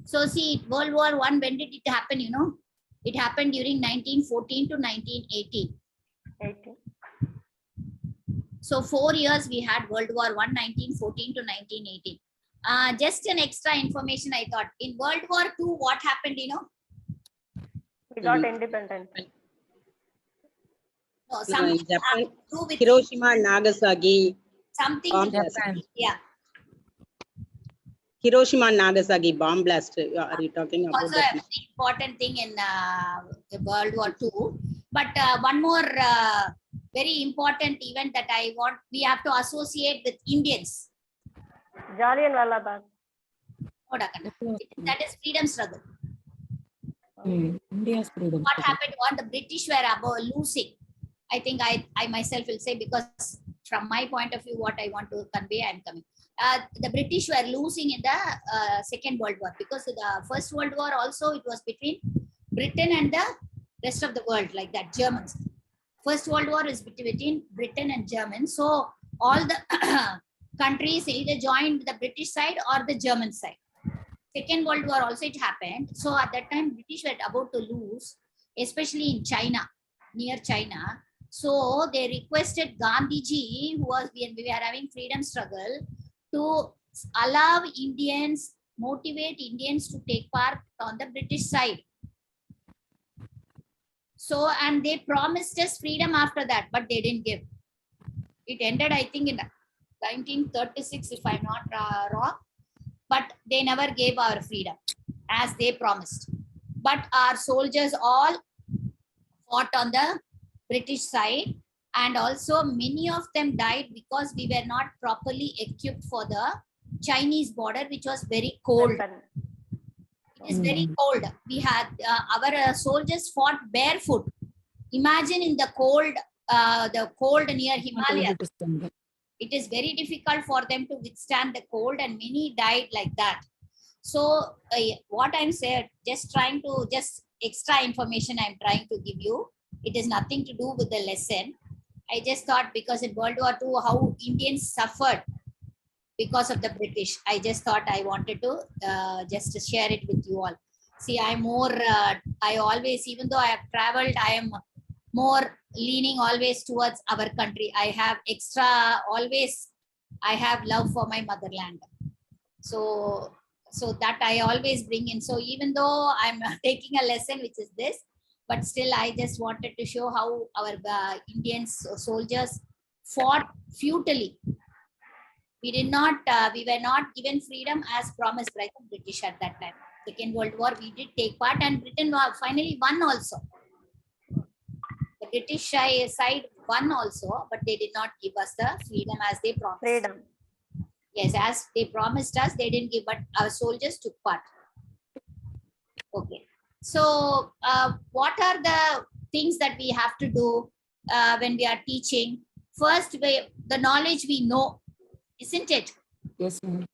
So see, World War I, when did it happen? You know, it happened during 1914 to 1918. 18. So 4 years we had World War I, 1914 to 1918. Just an extra information I thought. In World War II, what happened, you know? We got independent. No, something Japan, to do with Hiroshima, Nagasaki, something bomb to do blast. with, yeah. Hiroshima, Nagasaki bomb blast. Are you talking about Also that? a very important thing in World War II. But one more very important event that we have to associate with Indians. Jallianwala Bagh. That is freedom struggle. India's freedom. What happened? What the British were losing. I think I myself will say, because from my point of view, what I want to convey, I'm coming. The British were losing in the Second World War, because the First World War also it was between Britain and the rest of the world, like that, Germans. First World War is between Britain and Germans. So all the countries either joined the British side or the German side. Second World War also it happened. So at that time, British were about to lose, especially in China, near China. So they requested Gandhiji, who was, when we were having freedom struggle, to allow Indians, motivate Indians to take part on the British side. So, and they promised us freedom after that, but they didn't give. It ended, I think, in 1936, if I'm not wrong, but they never gave our freedom as they promised. But our soldiers all fought on the British side, and also many of them died because we were not properly equipped for the Chinese border, which was very cold. It is very cold. We had our soldiers fought barefoot. Imagine in the cold near Himalaya. It is very difficult for them to withstand the cold, and many died like that. So what I'm saying, just extra information I'm trying to give you. It is nothing to do with the lesson. I just thought because in World War II, how Indians suffered because of the British. I just thought I wanted to just share it with you all. See, I'm more, I always, even though I have traveled, I am more leaning always towards our country. I have always, I have love for my motherland. So that I always bring in. So even though I'm taking a lesson, which is this, but still I just wanted to show how our Indian soldiers fought futilely. We were not given freedom as promised by the British at that time. Second World War, we did take part, and Britain finally won also. The British side won also, but they did not give us the freedom as they promised. Freedom. Yes, as they promised us, they didn't give, but our soldiers took part. Okay. So what are the things that we have to do when we are teaching? First, the knowledge we know, isn't it? Yes, ma'am.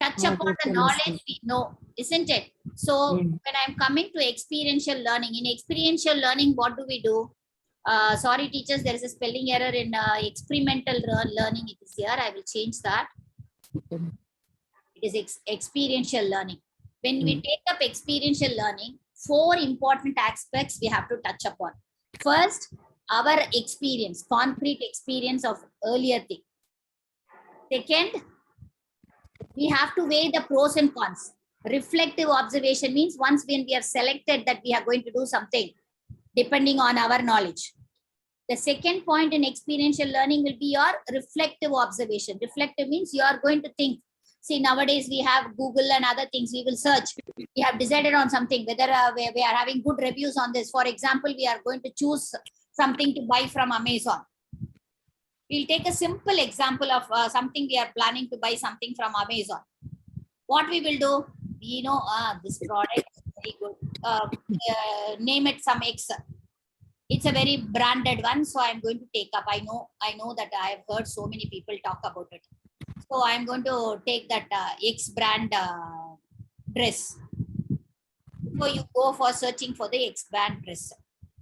Touch upon the knowledge we know, isn't it? So when I'm coming to experiential learning, in experiential learning, what do we do? Sorry, teachers, there is a spelling error in experimental learning. It is here. I will change that. It is experiential learning. When we take up experiential learning, 4 important aspects we have to touch upon. First, our experience, concrete experience of earlier thing. Second, we have to weigh the pros and cons. Reflective observation means once when we have selected that we are going to do something, depending on our knowledge. The second point in experiential learning will be your reflective observation. Reflective means you are going to think. See, nowadays we have Google and other things. We will search. We have decided on something, whether we are having good reviews on this. For example, we are going to choose something to buy from Amazon. We'll take a simple example of something we are planning to buy something from Amazon. What we will do, we know this product is very good. Name it some X. It's a very branded one, so I'm going to take up. I know that I have heard so many people talk about it. So I'm going to take that X brand dress. So you go for searching for the X brand dress.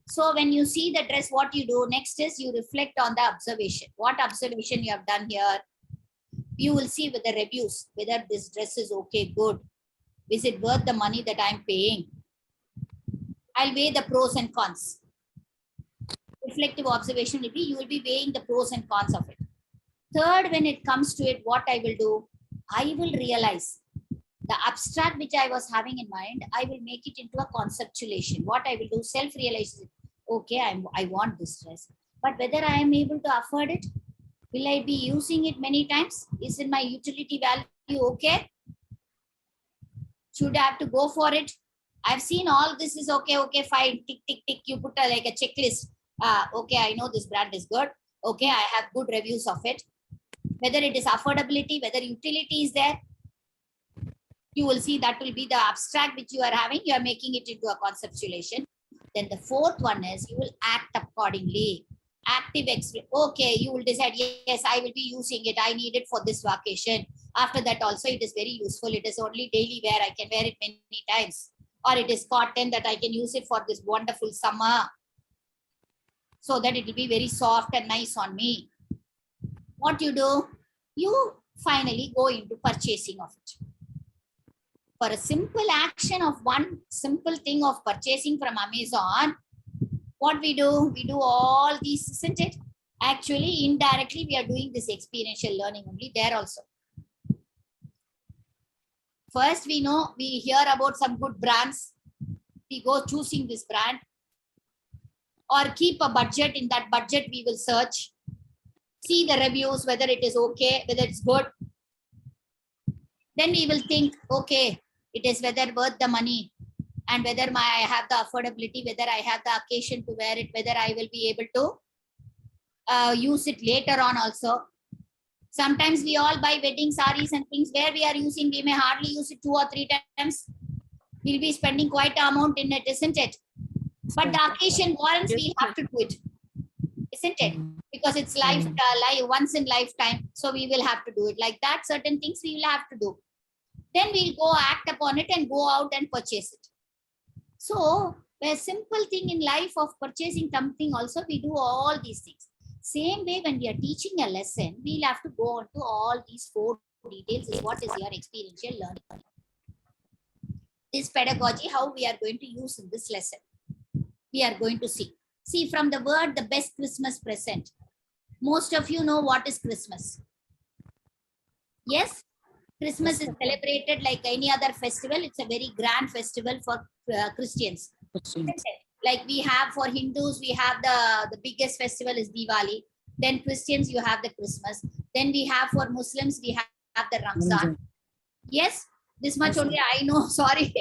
So when you see the dress, what you do next is you reflect on the observation. What observation you have done here? You will see with the reviews whether this dress is okay, good. Is it worth the money that I'm paying? I'll weigh the pros and cons. Reflective observation will be, you will be weighing the pros and cons of it. Third, when it comes to it, what I will do, I will realize the abstract which I was having in mind, I will make it into a conceptualization. What I will do, self-realization. Okay, I want this dress, but whether I am able to afford it, will I be using it many times? Is in my utility value okay? Should I have to go for it? I've seen all this is okay, fine, tick, tick, tick. You put like a checklist. Okay, I know this brand is good. Okay, I have good reviews of it. Whether it is affordability, whether utility is there, you will see that will be the abstract which you are having. You are making it into a conceptualization. Then the fourth one is you will act accordingly. Active experience. Okay, you will decide, yes, I will be using it. I need it for this vacation. After that also, it is very useful. It is only daily wear. I can wear it many times. Or it is cotton that I can use it for this wonderful summer. So that it will be very soft and nice on me. What you do? You finally go into purchasing of it. For a simple action of one simple thing of purchasing from Amazon, what we do all these, isn't it? Actually, indirectly, we are doing this experiential learning only there also. First, we hear about some good brands. We go choosing this brand, or keep a budget. In that budget, we will search, see the reviews, whether it is okay, whether it's good. Then we will think, okay, it is whether worth the money, and whether I have the affordability, whether I have the occasion to wear it, whether I will be able to use it later on also. Sometimes we all buy wedding saris and things where we are using, we may hardly use it 2 or 3 times. We'll be spending quite an amount in it, isn't it? But the occasion warrants, we have to do it, isn't it? Because it's life, once in lifetime. So we will have to do it. Like that, certain things we will have to do. Then we'll go act upon it and go out and purchase it. So a simple thing in life of purchasing something also, we do all these things. Same way, when we are teaching a lesson, we'll have to go on to all these 4 details. Is what is your experiential learning. This pedagogy, how we are going to use in this lesson. We are going to see. See, from the word, the best Christmas present. Most of you know what is Christmas. Yes? Christmas is celebrated like any other festival. It's a very grand festival for Christians. Like we have for Hindus, we have the biggest festival is Diwali. Then Christians, you have the Christmas. Then we have for Muslims, we have the Ramzan. Yes, this much only I know, sorry.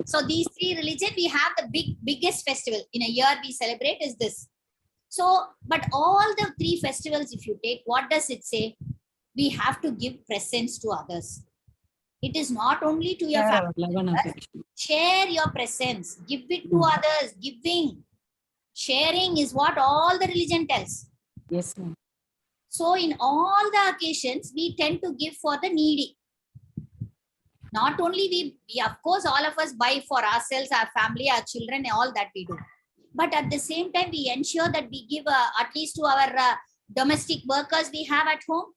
So these 3 religions, we have the biggest festival in a year we celebrate is this. So, but all the 3 festivals, if you take, what does it say? We have to give presents to others. It is not only to your family. Share your presence. Give it to others. Giving. Sharing is what all the religion tells. Yes, ma'am. So in all the occasions, we tend to give for the needy. Not only we of course, all of us buy for ourselves, our family, our children, all that we do. But at the same time, we ensure that we give at least to our domestic workers we have at home.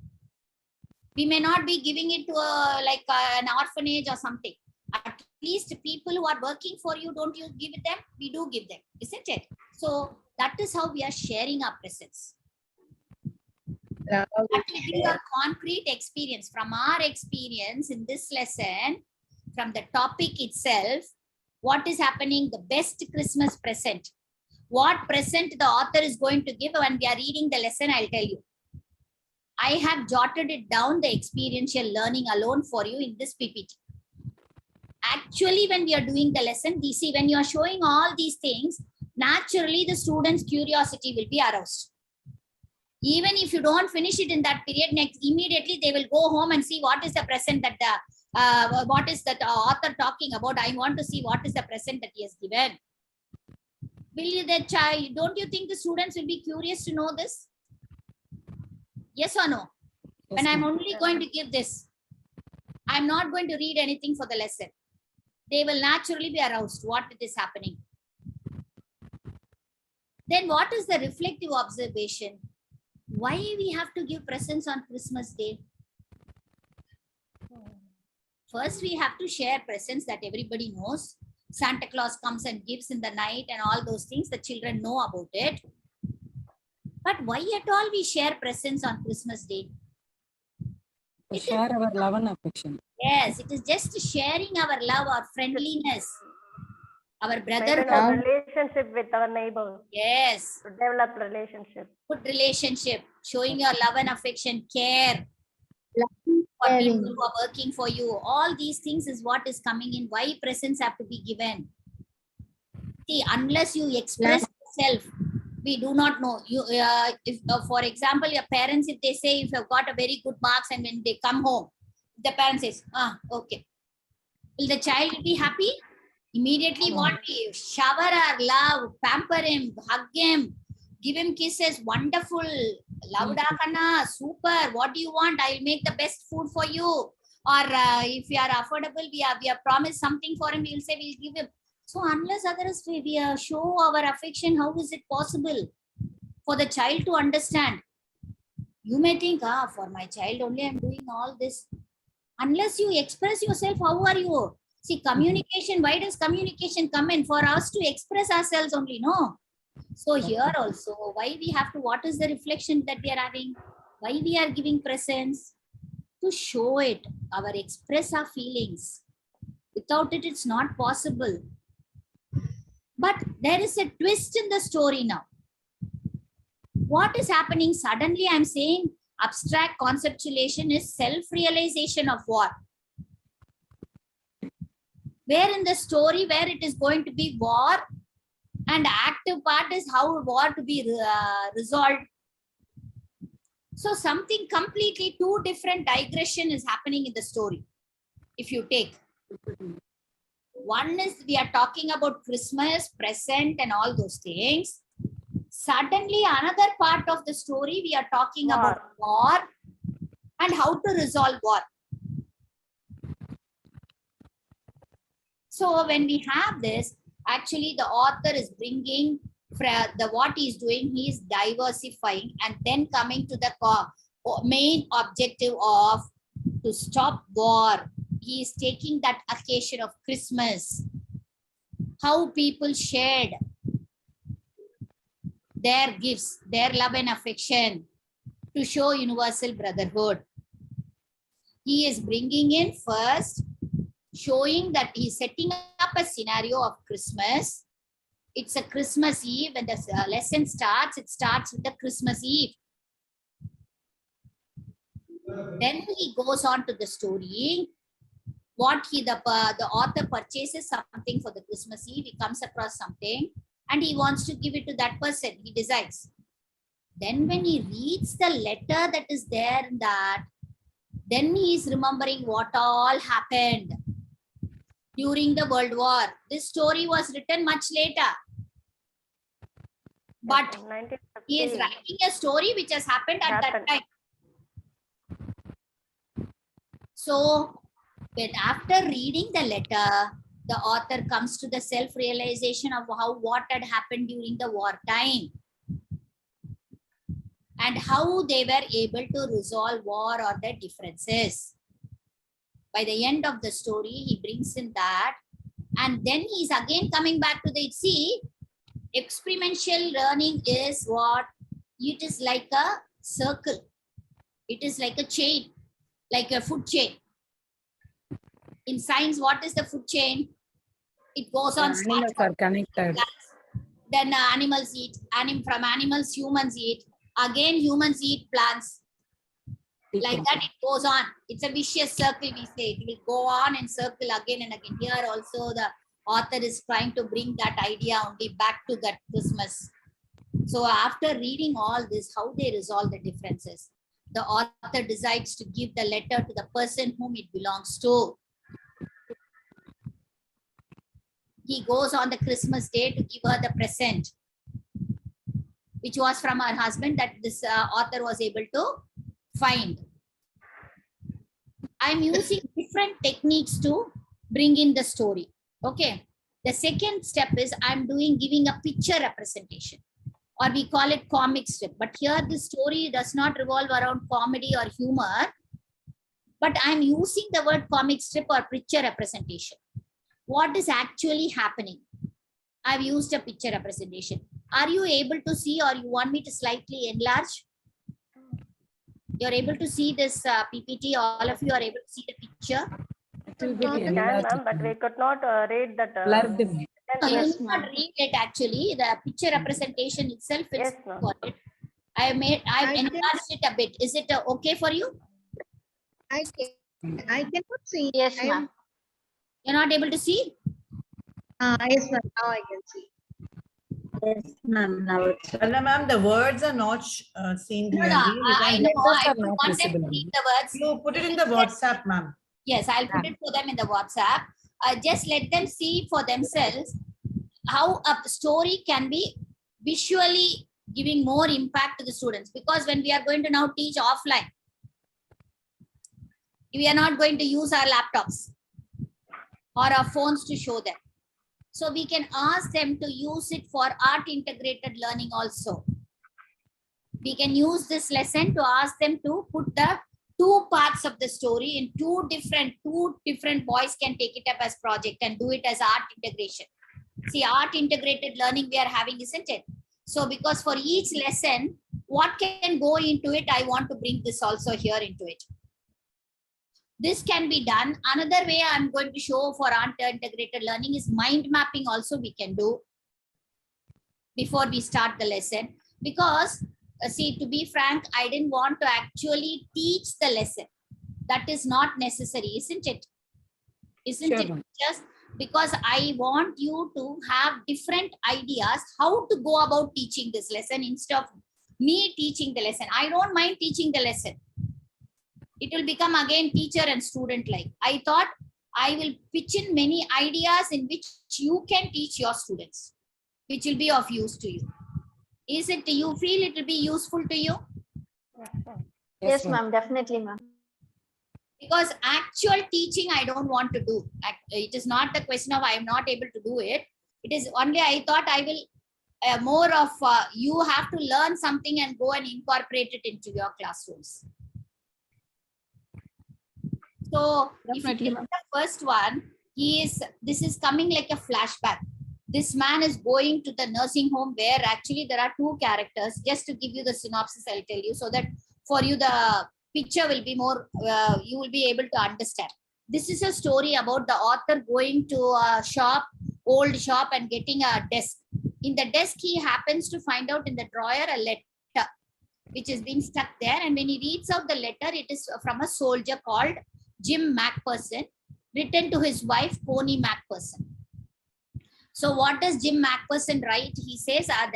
We may not be giving it to an orphanage or something. At least people who are working for you, don't you give it them? We do give them, isn't it? So that is how we are sharing our presence. That will be your concrete experience. From our experience in this lesson, from the topic itself, what is happening? The best Christmas present. What present the author is going to give when we are reading the lesson, I'll tell you. I have jotted it down, the experiential learning alone for you in this PPT. Actually, when we are doing the lesson, we see when you are showing all these things, naturally the students' curiosity will be aroused. Even if you don't finish it in that period, next immediately they will go home and see what is the present that what is that author talking about. I want to see what is the present that he has given. Will you, the child? Don't you think the students will be curious to know this? Yes or no? Yes, when I'm only going to give this, I'm not going to read anything for the lesson. They will naturally be aroused what it is happening. Then what is the reflective observation? Why we have to give presents on Christmas Day? First, we have to share presents that everybody knows. Santa Claus comes and gives in the night and all those things. The children know about it. But why at all we share presents on Christmas Day? To share our love and affection. Yes, it is just sharing our love, our friendliness, our brotherhood. Our relationship with our neighbors. Yes. To develop relationship. Good relationship, showing your love and affection, care for people who are working for you. All these things is what is coming in. Why presents have to be given? See, unless you express yourself, we do not know. You, if for example, your parents, if they say if you've got a very good marks and when they come home, the parent says, okay. Will the child be happy? Immediately what we shower our love, pamper him, hug him, give him kisses, wonderful, Lauda Kana, super, what do you want? I will make the best food for you. Or if you are affordable, we have promised something for him, we will say we'll give him. So unless others we show our affection, how is it possible for the child to understand? You may think, for my child only I'm doing all this. Unless you express yourself, how are you? See, communication, why does communication come in? For us to express ourselves only, no? So here also, why we have to, what is the reflection that we are having? Why we are giving presence? To show it, express our feelings. Without it, it's not possible. But there is a twist in the story now. What is happening? Suddenly I'm saying abstract conceptualization is self-realization of war. Where in the story, where it is going to be war, and active part is how war to be resolved. So something completely two different digression is happening in the story. If you take one is we are talking about Christmas, present, and all those things. Suddenly, another part of the story we are talking about war and how to resolve war. So when we have this, actually the author is bringing what he is doing. He is diversifying and then coming to the main objective of to stop war. He is taking that occasion of Christmas, how people shared their gifts, their love and affection to show universal brotherhood. He is bringing in first, showing that he's setting up a scenario of Christmas. It's a Christmas Eve. When the lesson starts, it starts with the Christmas Eve. Then he goes on to the story. What the author purchases something for the Christmas Eve. He comes across something and he wants to give it to that person. He decides. Then when he reads the letter that is there in that, then he is remembering what all happened during the World War. This story was written much later. But he is writing a story which has happened at that time. So, after reading the letter, the author comes to the self-realization of what had happened during the wartime and how they were able to resolve war or their differences. By the end of the story, he brings in that, and then he's again coming back to the, see, experiential learning is what? It is like a circle. It is like a chain, like a food chain. In science, what is the food chain? It goes on. Animals are connected. Then animals eat. From animals, humans eat. Again, humans eat plants. Like that, it goes on. It's a vicious circle, we say. It will go on and circle again and again. Here also, the author is trying to bring that idea only back to that Christmas. So after reading all this, how they resolve the differences, the author decides to give the letter to the person whom it belongs to. He goes on the Christmas day to give her the present, which was from her husband that this author was able to find. I'm using different techniques to bring in the story. Okay. The second step is I'm giving a picture representation, or we call it comic strip. But here the story does not revolve around comedy or humor, but I'm using the word comic strip or picture representation. What is actually happening? I've used a picture representation. Are you able to see, or you want me to slightly enlarge? You're able to see this PPT. All of you are able to see the picture. But we could not read that. No, you need not read it actually. The picture representation itself is for it. I've enlarged it a bit. Is it okay for you? I cannot see. Yes, ma'am. You're not able to see? Yes, ma'am. Now I can see. Yes, ma'am. Now it's ma'am, the words are not seen No, clearly. I know. I want them to read the words. You put it in the WhatsApp, ma'am. Yes, I'll put it for them in the WhatsApp. Just let them see for themselves how a story can be visually giving more impact to the students. Because when we are going to now teach offline, we are not going to use our laptops or our phones to show them. So we can ask them to use it for art integrated learning also. We can use this lesson to ask them to put the two parts parts of the story in two different boys can take it up as project and do it as art integration. See, art integrated learning we are having, isn't it? So because for each lesson, what can go into it, I want to bring this also here into it. This can be done. Another way I'm going to show for art integrated learning is mind mapping also we can do before we start the lesson. Because see, to be frank, I didn't want to actually teach the lesson. That is not necessary, isn't it? Isn't it? Just because I want you to have different ideas how to go about teaching this lesson instead of me teaching the lesson. I don't mind teaching the lesson. It will become again teacher and student like. I thought I will pitch in many ideas in which you can teach your students, which will be of use to you. Is it, you feel it will be useful to you? Yes, ma'am, definitely, ma'am. Because actual teaching, I don't want to do. It is not the question of I am not able to do it. It is only I thought I will more of you have to learn something and go and incorporate it into your classrooms. So definitely, if you get the first one, this is coming like a flashback. This man is going to the nursing home where actually there are two characters. Just to give you the synopsis, I'll tell you so that for you the picture will be more, you will be able to understand. This is a story about the author going to a shop, old shop, and getting a desk. In the desk, he happens to find out in the drawer a letter which is being stuck there. And when he reads out the letter, it is from a soldier called Jim Macpherson, written to his wife, Connie Macpherson. So what does Jim Macpherson write? He says, I'm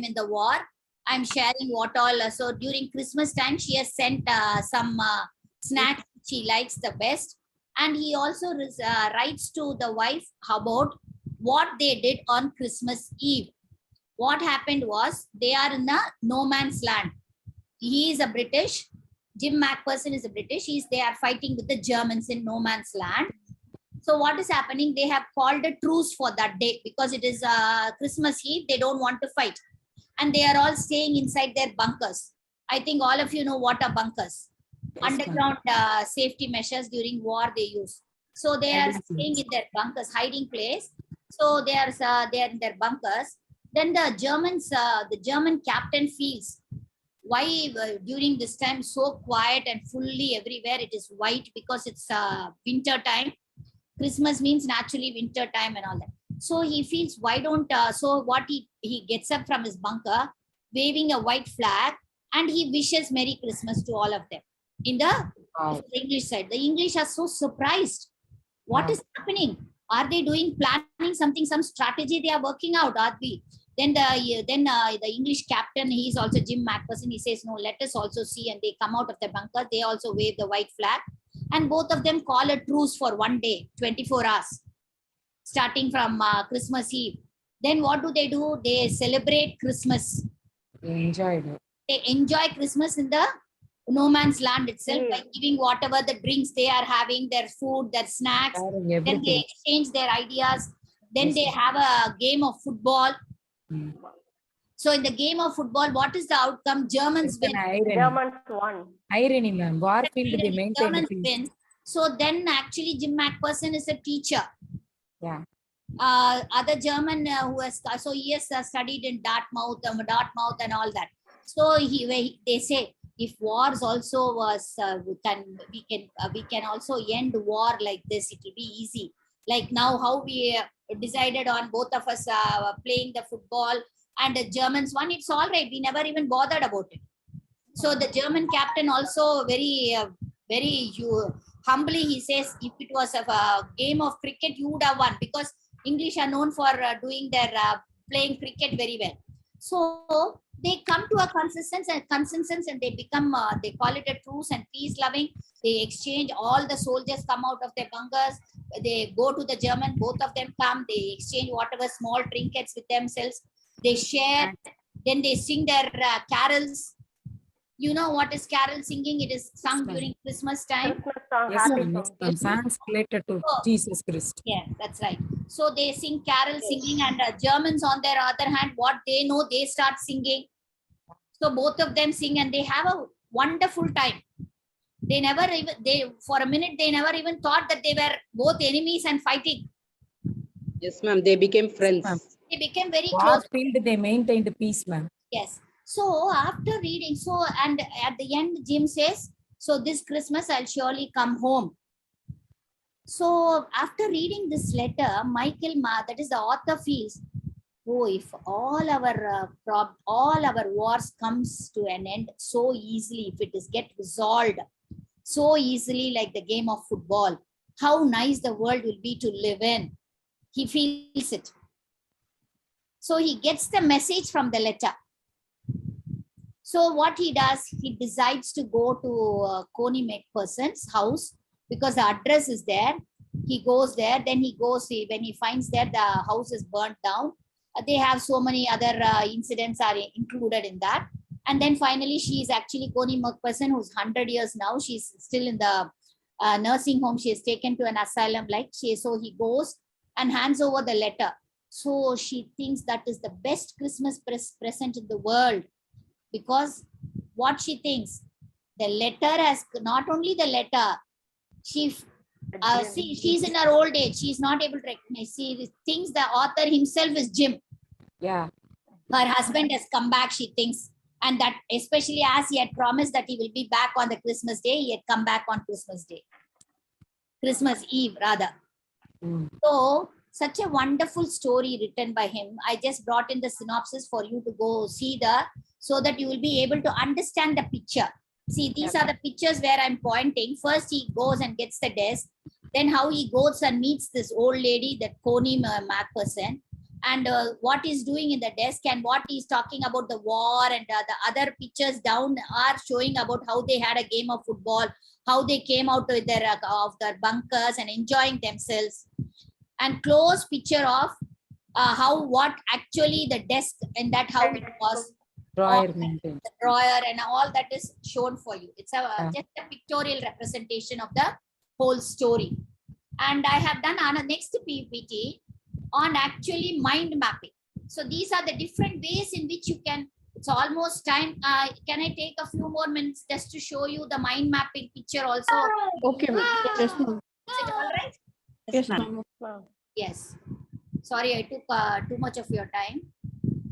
in the war. I'm sharing what all. So during Christmas time, she has sent some snacks she likes the best. And he also writes to the wife about what they did on Christmas Eve. What happened was they are in the no man's land. He is a British. Jim Macpherson is a British. They are fighting with the Germans in no man's land. So what is happening? They have called a truce for that day because it is Christmas Eve. They don't want to fight. And they are all staying inside their bunkers. I think all of you know what are bunkers. Yes, underground safety measures during war they use. So they are staying in their bunkers, hiding place. So they are in their bunkers. Then the Germans, the German captain feels why during this time so quiet and fully everywhere it is white because it's winter time. Christmas means naturally winter time and all that. So he feels why don't, so what he gets up from his bunker waving a white flag and he wishes Merry Christmas to all of them. In the English side, the English are so surprised. What is happening? Are they planning something, some strategy they are working out? Are we? Then the English captain, he is also Jim Macpherson. He says, no, let us also see. And they come out of the bunker. They also wave the white flag. And both of them call a truce for one day, 24 hours, starting from Christmas Eve. Then what do? They celebrate Christmas. They enjoy it. They enjoy Christmas in the no man's land itself by giving whatever the drinks they are having, their food, their snacks. Then they exchange their ideas. Then they have a game of football. So in the game of football, what is the outcome? Germans win. Germans won. Irony, ma'am. Warfield, they maintain Germans win. So then actually Jim Macpherson is a teacher. Yeah. Other German who has, so he has studied in Dartmouth and all that. So they say if wars also was we can also end war like this. It will be easy. Like now how we decided on both of us playing the football and the Germans won. It's all right. We never even bothered about it. So the German captain also very humbly he says, if it was a game of cricket, you would have won because English are known for doing their playing cricket very well. So they come to a consensus and they become, they call it a truce and peace loving. They exchange, all the soldiers come out of their bunkers. They go to the German, both of them come, they exchange whatever small trinkets with themselves. They share, then they sing their carols. You know what is carol singing? It is sung during Christmas time. Christmas song, Yes, happy ma'am. song. Songs related to Jesus Christ. Yeah, that's right. So they sing carol singing and Germans on their other hand, what they know, they start singing. So both of them sing and they have a wonderful time. They never even, for a minute, they never even thought that they were both enemies and fighting. Yes, ma'am. They became friends. Ma'am. They became very War close. field, they maintained peace, ma'am. Yes. So after reading, so and at the end, Jim says, so this Christmas I'll surely come home. So after reading this letter, Michael Ma, that is the author, feels, oh, if all our wars comes to an end so easily, if it is get resolved so easily like the game of football, how nice the world will be to live in. He feels it. So he gets the message from the letter. So what he does, he decides to go to Coney McPherson's house because the address is there. He goes there, then he goes, when he finds there the house is burnt down. They have so many other incidents are included in that. And then finally, she is actually Coney McPherson, who's 100 years now. She's still in the nursing home. She is taken to an asylum so he goes and hands over the letter. So she thinks that is the best Christmas present in the world, because what she thinks, the letter has, not only the letter, she's in her old age. She's not able to recognize. She thinks the author himself is Jim. Yeah. Her husband has come back, she thinks. And that especially as he had promised that he will be back on the Christmas day, he had come back on Christmas day. Christmas Eve, rather. So, such a wonderful story written by him. I just brought in the synopsis for you to go see so that you will be able to understand the picture. See, these are the pictures where I'm pointing. First, he goes and gets the desk. Then how he goes and meets this old lady, that Coney McPherson, and what he's doing in the desk and what he's talking about the war, and the other pictures down are showing about how they had a game of football, how they came out of their bunkers and enjoying themselves, and close picture of what actually the desk and that how it was. Drawer maintained. The drawer and all that is shown for you. It's just a pictorial representation of the whole story. And I have done on a next PPT on actually mind mapping. So these are the different ways in which you can, it's almost time. Can I take a few more minutes just to show you the mind mapping picture also? Okay, ma'am. Yes, ma'am. Is it all right? Yes, ma'am. Yes. Sorry, I took too much of your time.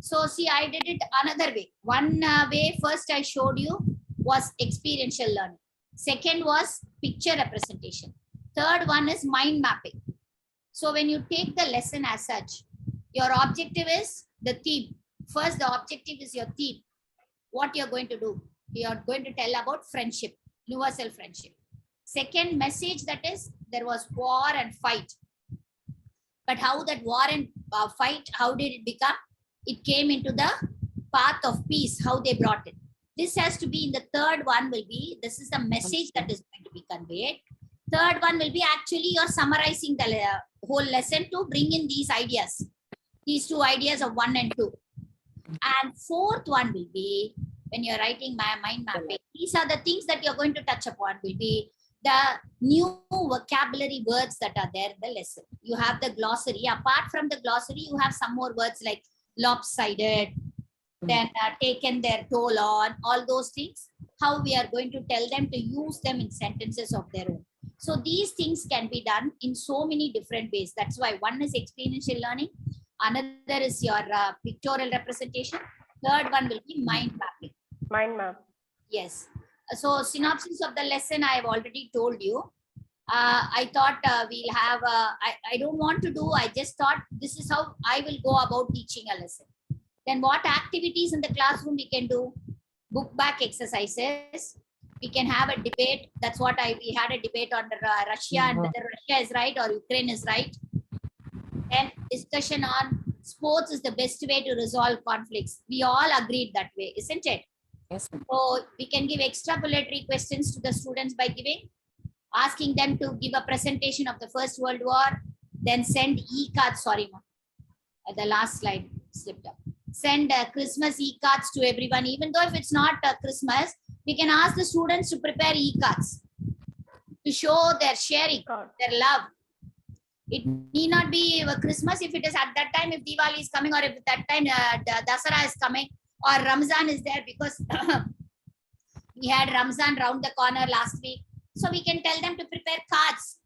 So see, I did it another way. One way first I showed you was experiential learning. Second was picture representation. Third one is mind mapping. So when you take the lesson as such, your objective is the theme. First, the objective is your theme. What you're going to do. You're going to tell about friendship, universal friendship. Second message, that is, there was war and fight. But how that war and fight, how did it become? It came into the path of peace, how they brought it. This has to be in the third one will be, this is the message that is going to be conveyed. Third one will be actually you're summarizing the whole lesson to bring in these ideas. These two ideas of 1 and 2. And fourth one will be, when you're writing mind mapping, these are the things that you're going to touch upon will be the new vocabulary words that are there in the lesson. You have the glossary. Apart from the glossary, you have some more words like lopsided, then taken their toll on, all those things, how we are going to tell them to use them in sentences of their own. So these things can be done in so many different ways. That's why one is experiential learning, another is your pictorial representation, third one will be mind mapping. Mind map. Yes. So synopsis of the lesson I have already told you. I thought we'll have, I don't want to do, I just thought this is how I will go about teaching a lesson. Then what activities in the classroom we can do? Book back exercises. We can have a debate. That's what we had a debate on Russia and whether Russia is right or Ukraine is right. Then discussion on sports is the best way to resolve conflicts. We all agreed that way, isn't it? Yes. So we can give extrapolatory questions to the students by asking them to give a presentation of the First World War, then send e-cards, sorry, the last slide slipped up. Send Christmas e-cards to everyone, even though if it's not Christmas, we can ask the students to prepare e-cards to show their sharing, their love. It need not be Christmas if it is at that time, if Diwali is coming, or if at that time Dasara is coming, or Ramzan is there, because we had Ramzan round the corner last week. So we can tell them to prepare cards.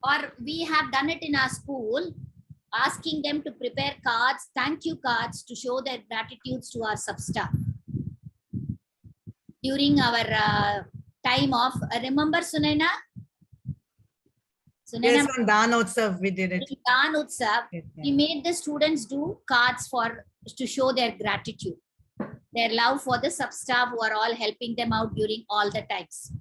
Or we have done it in our school, asking them to prepare cards, thank you cards, to show their gratitudes to our sub-staff. During our time of, remember Sunaina? Yes, on Dan Utsav we did it. Dan Utsav, Yes, we made the students do cards to show their gratitude, their love for the sub-staff who are all helping them out during all the times.